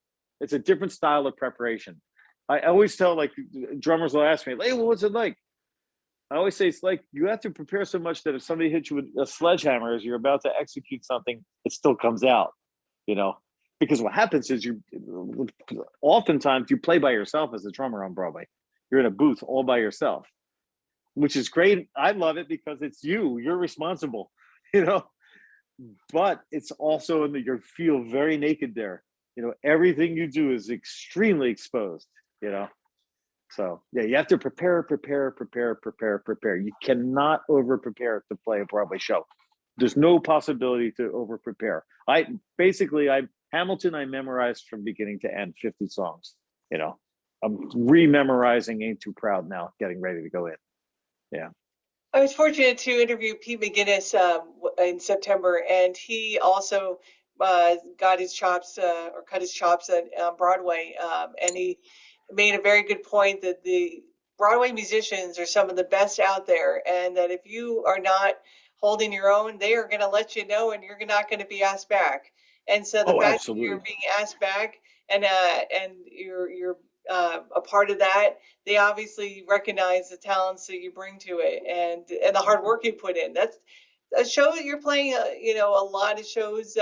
It's a different style of preparation. I always tell like drummers will ask me, hey, well, what's it like? I always say it's like you have to prepare so much that if somebody hits you with a sledgehammer as you're about to execute something, it still comes out, because what happens is oftentimes you play by yourself as a drummer on Broadway. You're in a booth all by yourself, which is great. I love it because it's you're responsible, but it's also you feel very naked there. Everything you do is extremely exposed, So yeah, you have to prepare. You cannot over prepare to play a Broadway show. There's no possibility to over prepare. Hamilton, I memorized from beginning to end 50 songs. I'm re-memorizing Ain't Too Proud now, getting ready to go in. Yeah. I was fortunate to interview Pete McGinnis in September, and he also got his chops or cut his chops on Broadway, and he made a very good point that the Broadway musicians are some of the best out there, and that if you are not holding your own, they are going to let you know, and you're not going to be asked back. And so the fact that you're being asked back and you're a part of that, they obviously recognize the talents that you bring to it and the hard work you put in. That's a show that you're playing. A lot of shows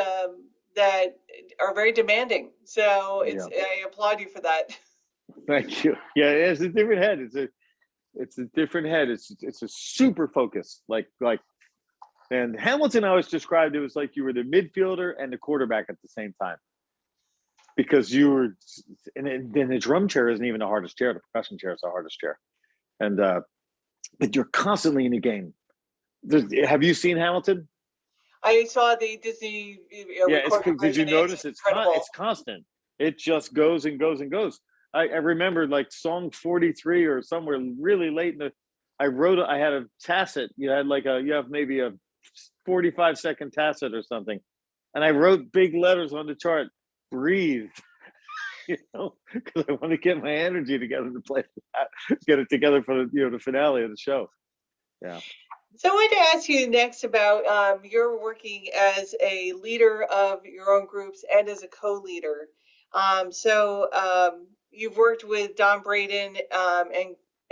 that are very demanding. So I applaud you for that. Thank you. Yeah, it's a different head. It's a different head. It's a super focus. And Hamilton, I always described it was like you were the midfielder and the quarterback at the same time, because you were, and then the drum chair isn't even the hardest chair. The percussion chair is the hardest chair, and but you're constantly in the game. Have you seen Hamilton? I saw the Disney. Did you notice it's constant? It just goes and goes and goes. I remember like song 43 or somewhere really late in the. I had a tacit. You have maybe a 45-second tacit or something, and I wrote big letters on the chart. Breathe. Because I want to get my energy together to play that, get it together for the finale of the show. Yeah. So I wanted to ask you next about your working as a leader of your own groups and as a co-leader. You've worked with Don Braden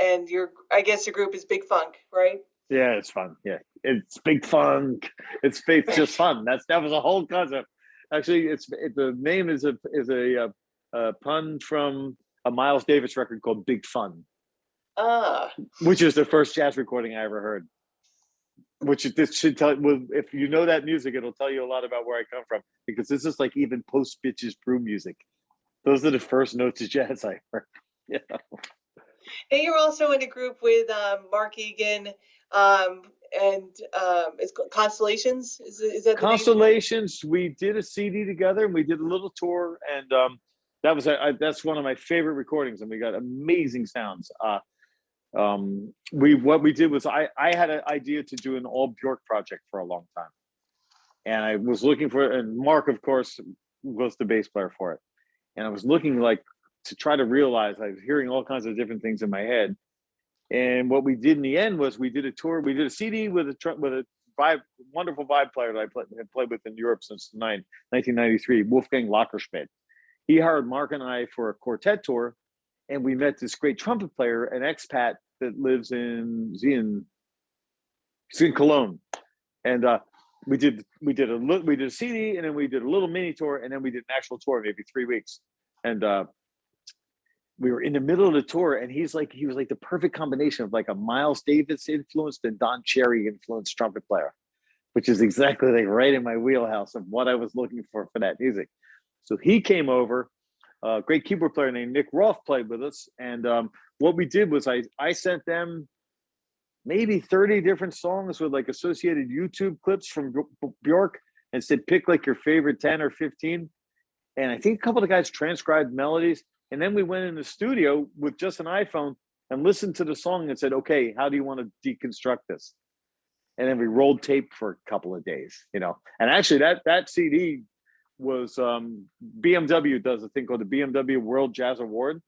and I guess your group is Big Funk, right? Yeah, it's fun. Yeah, it's big fun. It's just fun. That was a whole concept. Actually, the name is a pun from a Miles Davis record called Big Fun, Ah, which is the first jazz recording I ever heard. Which this should tell, well, if you know that music, it'll tell you a lot about where I come from, because this is like even post Bitches Brew music. Those are the first notes of jazz I heard. Yeah. and you're also in a group with Mark Egan, um, and it's called Constellations. Is that the name? Constellations. We did a CD together, and we did a little tour, and that's one of my favorite recordings, and we got amazing sounds. We what we did was I had an idea to do an all Bjork project for a long time, and I was looking for, and Mark, of course, was the bass player for it, and I was looking like to try to realize, I was hearing all kinds of different things in my head. And what we did in the end was we did a tour. We did a CD with a wonderful vibe player that had played with in Europe since 1993, Wolfgang Lackerschmidt. He hired Mark and I for a quartet tour, and we met this great trumpet player, an expat that lives in Cologne. And we did a CD, and then we did a little mini tour, and then we did an actual tour, maybe 3 weeks. And we were in the middle of the tour, and he was like the perfect combination of like a Miles Davis influenced and Don Cherry influenced trumpet player, which is exactly like right in my wheelhouse of what I was looking for that music. So he came over. A great keyboard player named Nick Roth played with us, and what we did was I sent them maybe 30 different songs with like associated YouTube clips from Bjork, and said pick like your favorite 10 or 15. And I think a couple of guys transcribed melodies. And then we went in the studio with just an iPhone and listened to the song and said, okay, how do you want to deconstruct this? And then we rolled tape for a couple of days, you know. And actually that CD was BMW does a thing called the BMW World Jazz Award.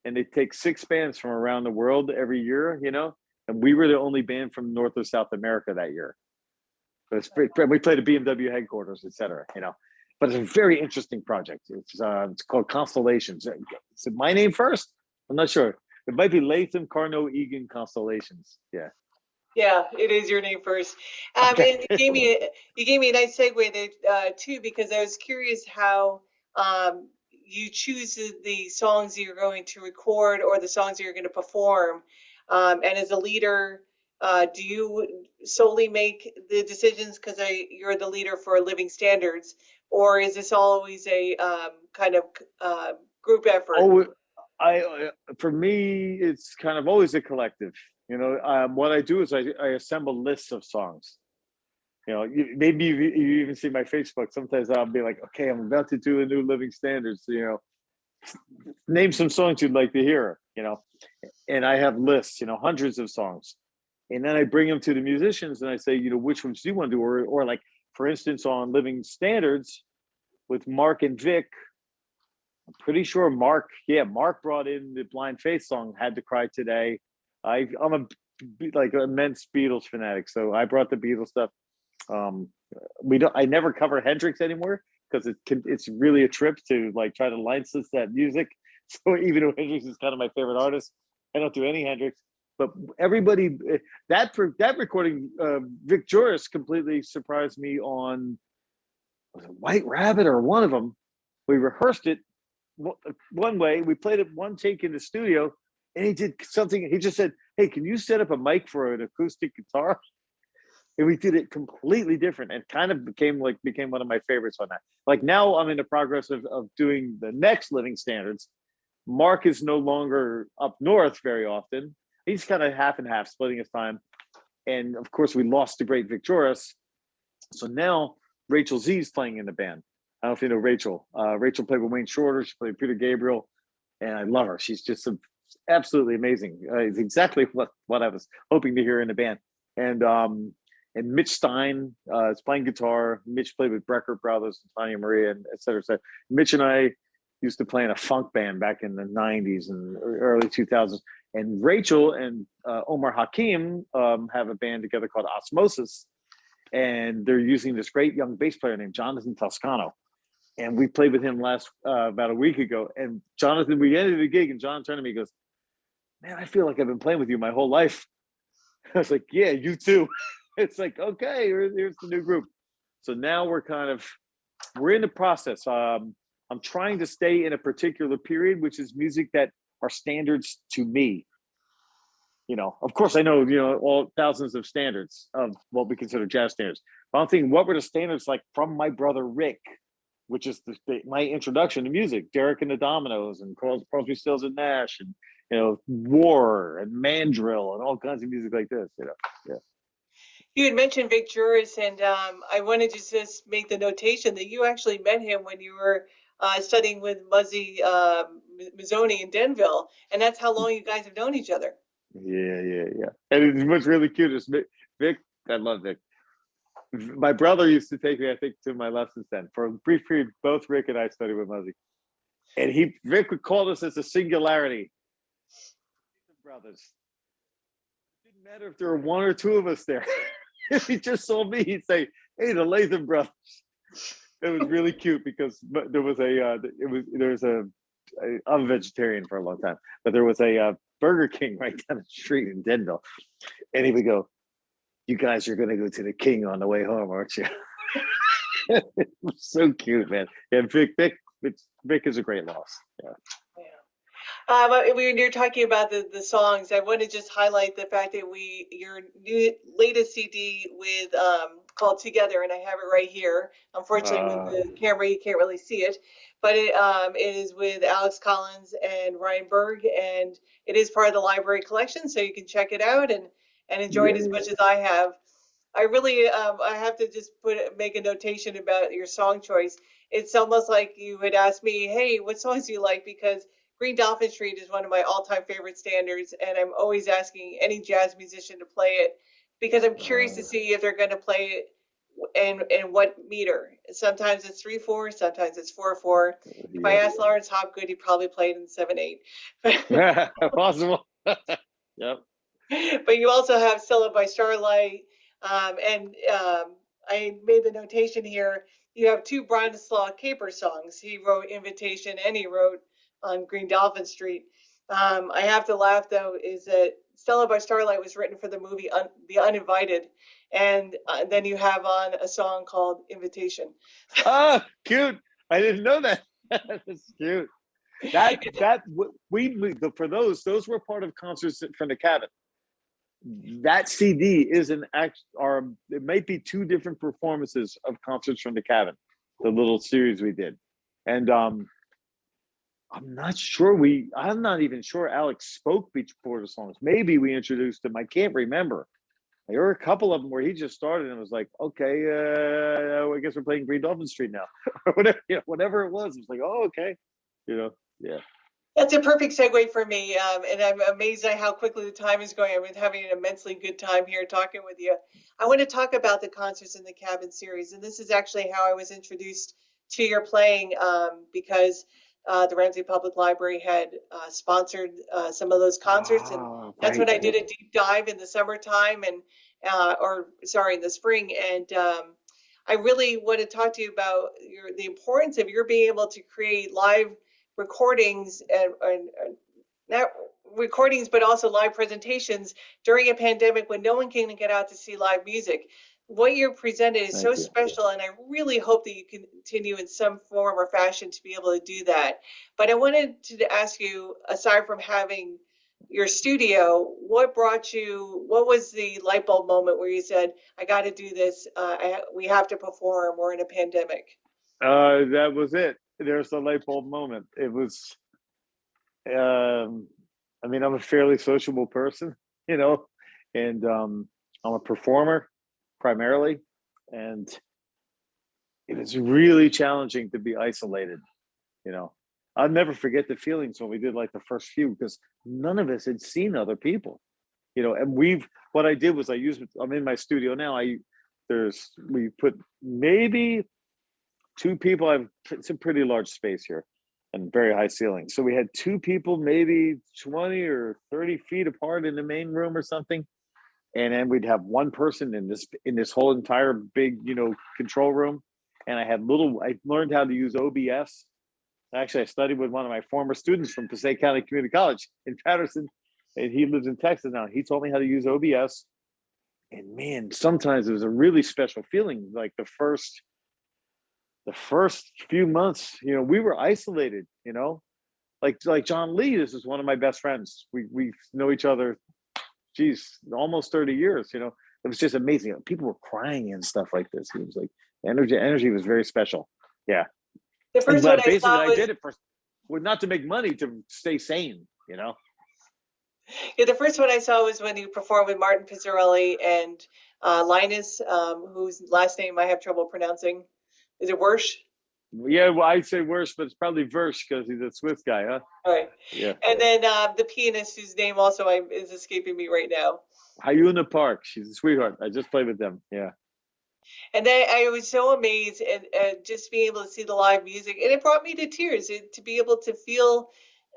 And they take 6 bands from around the world every year, you know. And we were the only band from North or South America that year. We played at BMW headquarters, et cetera, you know. But it's a very interesting project. It's called Constellations. Is it my name first? I'm not sure. It might be Latham, Karl, Egan, Constellations. Yeah. Yeah, it is your name first. Okay. And you gave me a nice segue there too, because I was curious how you choose the songs that you're going to record or the songs that you're going to perform. And as a leader, do you solely make the decisions because you're the leader for Living Standards, or is this always a kind of group effort? Oh, for me, it's kind of always a collective. You know, what I do is I assemble lists of songs. You know, maybe you even see my Facebook. Sometimes I'll be like, okay, I'm about to do a new Living Standards. You know, name some songs you'd like to hear. You know, and I have lists. You know, hundreds of songs, and then I bring them to the musicians and I say, you know, which ones do you want to do? Or like, for instance, on Living Standards with Mark and Vic. I'm pretty sure Mark brought in the Blind Faith song, Had to Cry Today. I'm a like immense Beatles fanatic, so I brought the Beatles stuff. I never cover Hendrix anymore because it's really a trip to like try to license that music. So even though Hendrix is kind of my favorite artist, I don't do any Hendrix. But everybody that recording, Vic Joris completely surprised me on, was it White Rabbit or one of them? We rehearsed it one way. We played it one take in the studio, and he did something. He just said, "Hey, can you set up a mic for an acoustic guitar?" And we did it completely different, and kind of became one of my favorites on that. Like now, I'm in the progress of doing the next Living Standards. Mark is no longer up north very often. He's kind of half and half, splitting his time. And of course, we lost the great Vic Joris. So now Rachel Z is playing in the band. I don't know if you know Rachel. Rachel played with Wayne Shorter. She played Peter Gabriel, and I love her. She's just absolutely amazing. It's exactly what I was hoping to hear in the band. And Mitch Stein is playing guitar. Mitch played with Brecker Brothers, Tanya Maria, and et cetera, et cetera. Mitch and I used to play in a funk band back in the 90s and early 2000s. And Rachel and Omar Hakim have a band together called Osmosis. And they're using this great young bass player named Jonathan Toscano. And we played with him about a week ago. And Jonathan, we ended the gig, and John turned to me and goes, man, I feel like I've been playing with you my whole life. I was like, yeah, you too. It's like, okay, here's the new group. So now we're in the process. I'm trying to stay in a particular period, which is music that are standards to me. Of course, I know, all thousands of standards of what we consider jazz standards. But I'm thinking, what were the standards like from my brother Rick, which is my introduction to music, Derek and the Dominoes and Crosby, Stills and Nash, and War and Mandrill and all kinds of music like this. Yeah. You had mentioned Vic Juris, and I wanted to just make the notation that you actually met him when you were studying with Muzzy Mazzoni in Denville, and that's how long you guys have known each other. Yeah. And what's really cute is Vic. I love Vic. My brother used to take me, I think, to my lessons then. For a brief period, both Rick and I studied with Muzzy. And Vic would call us as a singularity. Brothers. It didn't matter if there were one or two of us there. If he just saw me, he'd say, "Hey, the Latham brothers." It was really cute because there was I'm a vegetarian for a long time, but there was a Burger King right down the street in Denville. And he would go, "You guys are going to go to the King on the way home, aren't you?" It was so cute, man. And Vic is a great loss. Yeah. When you're talking about the songs, I want to just highlight the fact that your latest CD with called Together, and I have it right here. Unfortunately, with the camera, you can't really see it, but it is with Alex Collins and Ryan Berg, and it is part of the library collection, so you can check it out and enjoy it as much as I have. I really I have to just make a notation about your song choice. It's almost like you would ask me, "Hey, what songs do you like?" Because Green Dolphin Street is one of my all-time favorite standards, and I'm always asking any jazz musician to play it because I'm curious to see if they're going to play it in what meter. Sometimes it's 3/4, sometimes it's 4/4. If I asked Lawrence Hopgood, he'd probably play it in 7/8. Possible. Yep. But you also have Stella by Starlight, and I made the notation here. You have two Bronislaw Caper songs. He wrote Invitation and he wrote on Green Dolphin Street. I have to laugh though, is that Stella by Starlight was written for the movie The Uninvited, and then you have on a song called Invitation. Oh, cute! I didn't know that. That's cute. For those were part of Concerts from the Cabin. That CD is an act, or it might be two different performances of Concerts from the Cabin, the little series we did, and I'm not even sure Alex spoke before the songs. Maybe we introduced him. I can't remember. There were a couple of them where he just started and was like, "Okay, I guess we're playing Green Dolphin Street now," or whatever it was. It was like, "Oh, okay," yeah. That's a perfect segue for me, and I'm amazed at how quickly the time is going. I've been having an immensely good time here talking with you. I want to talk about the Concerts in the Cabin series, and this is actually how I was introduced to your playing because the Ramsey Public Library had sponsored some of those concerts, and that's when I did a deep dive in the summertime in the spring, and I really want to talk to you about the importance of your being able to create live recordings and not recordings, but also live presentations during a pandemic when no one can get out to see live music. What you presented is so special, and I really hope that you continue in some form or fashion to be able to do that. But I wanted to ask you, aside from having your studio, what was the light bulb moment where you said, I got to do this, we have to perform, we're in a pandemic? That was it. There's the light bulb moment. It was, I'm a fairly sociable person, and I'm a performer primarily, and it was really challenging to be isolated. I'll never forget the feelings when we did like the first few, because none of us had seen other people, and what I did was I'm in my studio now. We put maybe two people. It's a pretty large space here and very high ceiling. So we had two people, maybe 20 or 30 feet apart in the main room or something. And then we'd have one person in this whole entire big, control room. And I learned how to use OBS. Actually, I studied with one of my former students from Passaic County Community College in Patterson. and he lives in Texas now. He told me how to use OBS, and man, sometimes it was a really special feeling. Like the first few months, we were isolated. Like John Lee. This is one of my best friends. We know each other, geez, almost 30 years. It was just amazing. People were crying and stuff like this. It was like energy was very special. Yeah. The first one I Basically, saw I was did it for, well, not to make money, to stay sane. yeah, the first one I saw was when you performed with Martin Pizzarelli and Linus, whose last name I have trouble pronouncing. Is it Wersch? Yeah, well, I'd say worse, but it's probably Versh because he's a Swiss guy, huh? All right. Yeah. And then the pianist whose name also is escaping me right now. Hayuna Park. She's a sweetheart. I just played with them. Yeah. And then I was so amazed at just being able to see the live music, and it brought me to tears to be able to feel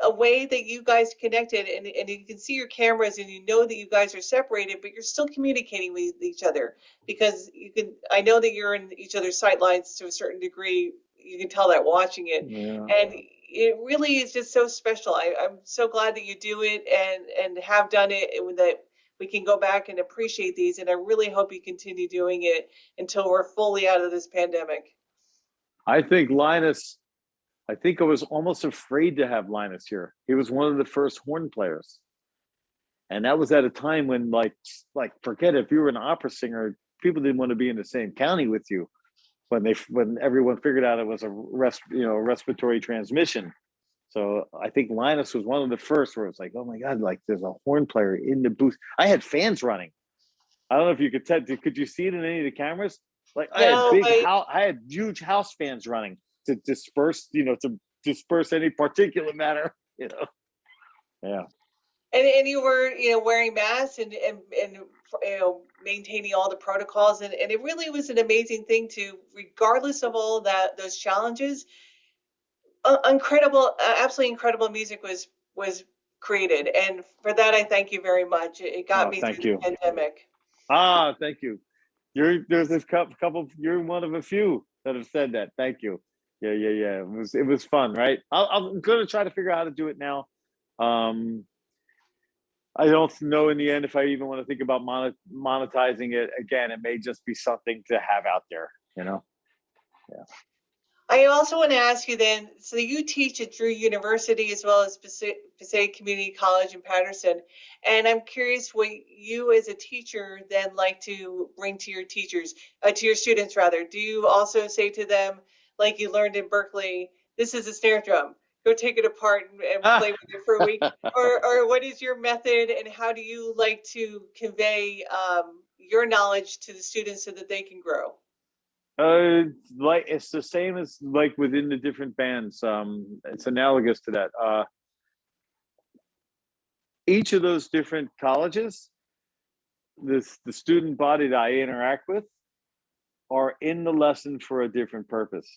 a way that you guys connected, and you can see your cameras, and you know that you guys are separated, but you're still communicating with each other because you can. I know that you're in each other's sight lines to a certain degree. You can tell that watching it, Yeah. and it really is just so special. I'm so glad that you do it and have done it, and that we can go back and appreciate these. And I really hope you continue doing it until we're fully out of this pandemic. I think I was almost afraid to have Linus here. He was one of the first horn players. And that was at a time when like forget it, if you were an opera singer, people didn't want to be in the same county with you when everyone figured out it was a respiratory transmission. So I think Linus was one of the first where it's like, oh my God, like there's a horn player in the booth. I had fans running. I don't know if you could tell. Could you see it in any of the cameras? Like No, I had huge house fans running to disperse, to disperse any particulate matter. Yeah. and you were wearing masks and maintaining all the protocols, and it really was an amazing thing to, regardless of all those challenges, incredible, absolutely incredible music was created, and for that I thank you very much. It got Oh, me through thank the you. pandemic. Thank you. There's this couple. You're one of a few that have said that. Thank you. Yeah. It was fun, right? I'm gonna try to figure out how to do it now. I don't know in the end if I even want to think about monetizing it again. It may just be something to have out there. Yeah. I also want to ask you then, so you teach at Drew University as well as Passaic Community College in Patterson, and I'm curious what you as a teacher then like to bring to your to your students rather. Do you also say to them, like you learned in Berkeley, this is a snare drum, go take it apart and play with it for a week? Or what is your method, and how do you like to convey your knowledge to the students so that they can grow? Like it's the same as like within the different bands. It's analogous to that. Each of those different colleges, the student body that I interact with are in the lesson for a different purpose.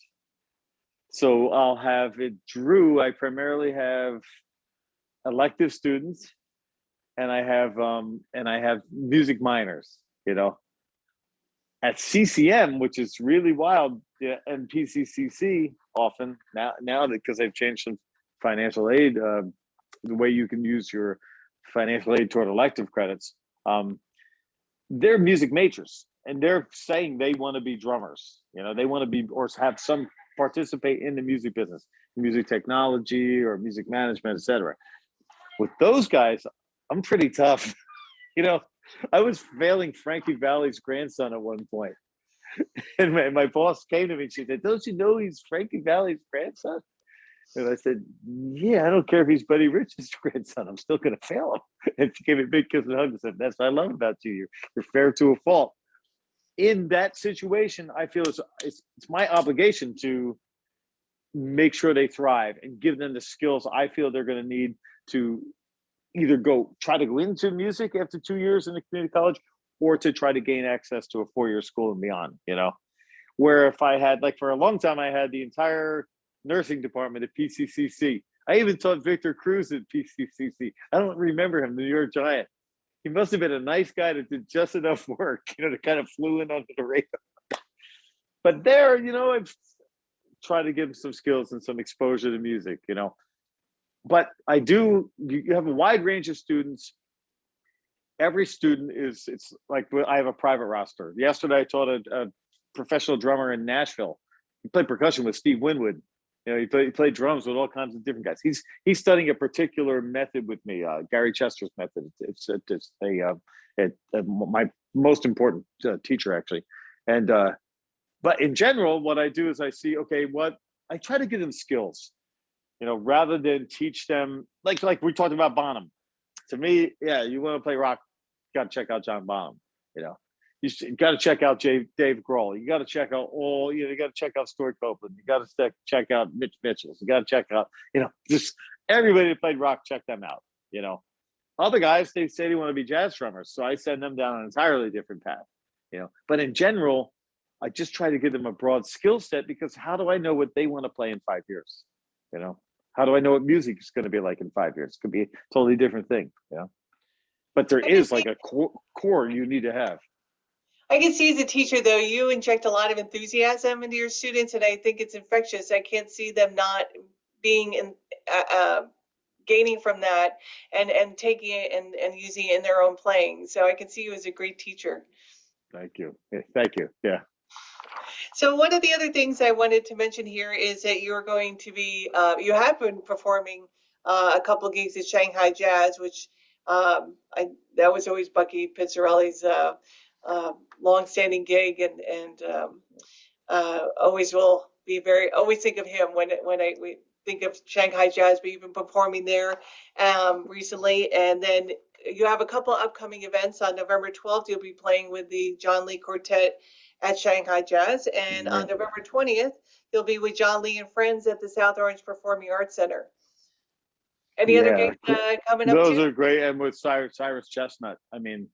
So I'll have at Drew, I primarily have elective students, and I have music minors. At CCM, which is really wild, yeah, and PCCC often now because they've changed some financial aid, the way you can use your financial aid toward elective credits. They're music majors, and they're saying they want to be drummers. They want to be or have some participate in the music business, music technology or music management, etc. With those guys, I'm pretty tough. I was failing Frankie Valli's grandson at one point. And my boss came to me and she said, don't you know he's Frankie Valli's grandson? And I said, yeah, I don't care if he's Buddy Rich's grandson. I'm still going to fail him. And she gave me a big kiss and hug and said, that's what I love about you. You're fair to a fault. In that situation, I feel it's my obligation to make sure they thrive and give them the skills I feel they're going to need to either try to go into music after 2 years in the community college, or to try to gain access to a 4-year school and beyond. Where if I had, like for a long time, I had the entire nursing department at PCCC. I even taught Victor Cruz at PCCC. I don't remember him, the New York Giant. He must have been a nice guy that did just enough work, to kind of flew in under the radar. But there, I've tried to give him some skills and some exposure to music. but you have a wide range of students. Every student it's like, I have a private roster. Yesterday I taught a professional drummer in Nashville. He played percussion with Steve Winwood. He played drums with all kinds of different guys. He's studying a particular method with me, Gary Chester's method. It's my most important teacher, actually. And but in general, what I do is I see, okay, I try to give them skills, rather than teach them, like we talked about Bonham. To me, yeah, you want to play rock, you got to check out John Bonham. You got to check out Dave Grohl. You got to check out you got to check out Stuart Copeland. You got to check out Mitch Mitchell's. You got to check out, just everybody that played rock, check them out. Other guys, they say they want to be jazz drummers, so I send them down an entirely different path. But in general, I just try to give them a broad skill set, because how do I know what they want to play in 5 years? How do I know what music is going to be like in 5 years? It could be a totally different thing. But there is like a core you need to have. I can see as a teacher, though, you inject a lot of enthusiasm into your students, and I think it's infectious. I can't see them not being gaining from that and taking it and using it in their own playing. So I can see you as a great teacher. Thank you. Thank you. Yeah. So one of the other things I wanted to mention here is that you're going to be, you have been performing a couple gigs at Shanghai Jazz, which that was always Bucky Pizzarelli's longstanding gig, and always will be always think of him when we think of Shanghai Jazz, but you've been performing there recently. And then you have a couple upcoming events. On November 12th, you'll be playing with the John Lee Quartet at Shanghai Jazz. And on November 20th, you'll be with John Lee and friends at the South Orange Performing Arts Center. Any other gigs coming up? Those are great. And with Cyrus Chestnut, I mean,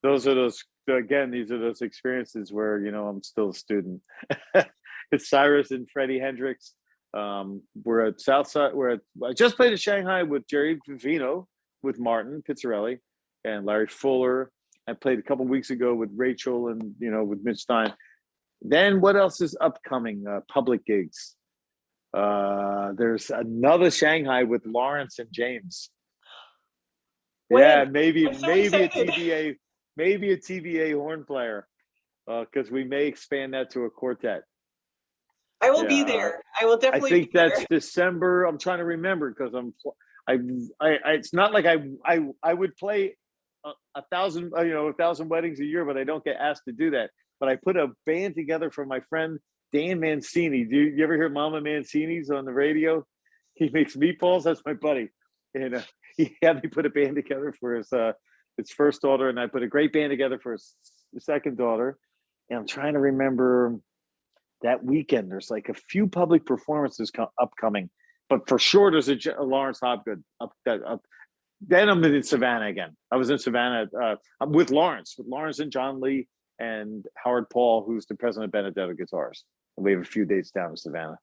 these are those experiences where, I'm still a student. It's Cyrus and Freddie Hendrix. We're at Southside. I just played at Shanghai with Jerry Vivino, with Martin Pizzarelli and Larry Fuller. I played a couple of weeks ago with Rachel and, with Mitch Stein. Then what else is upcoming? Public gigs. There's another Shanghai with Lawrence and James. Yeah, maybe a TVA horn player, because we may expand that to a quartet. I will be there. I will definitely. I think that's December. I'm trying to remember, because it's not like I would play 1,000 weddings a year, but I don't get asked to do that. But I put a band together for my friend Dan Mancini. Do you ever hear Mama Mancini's on the radio? He makes meatballs. That's my buddy, and he had me put a band together for his first daughter, and I put a great band together for his second daughter. And I'm trying to remember that weekend. There's like a few public performances upcoming, but for sure there's a Lawrence Hopgood up. Then I'm in Savannah again. I was in Savannah with Lawrence and John Lee and Howard Paul, who's the president of Benedetto Guitars. And we have a few dates down in Savannah.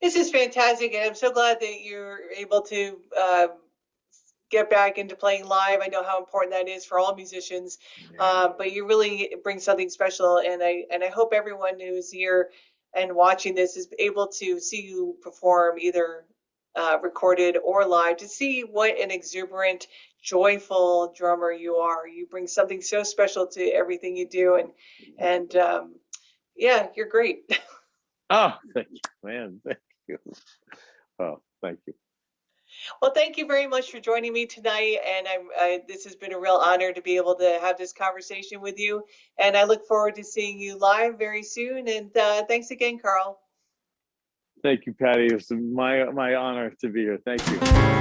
This is fantastic, and I'm so glad that you're able to get back into playing live. I know how important that is for all musicians, but you really bring something special, and I hope everyone who's here and watching this is able to see you perform, either recorded or live, to see what an exuberant, joyful drummer you are. You bring something so special to everything you do, and yeah, you're great. Oh, thank you, man. Thank you. Oh, thank you. Well, thank you very much for joining me tonight, and this has been a real honor to be able to have this conversation with you, and I look forward to seeing you live very soon. And thanks again, Karl. Thank you, Patty. It's my honor to be here. Thank you.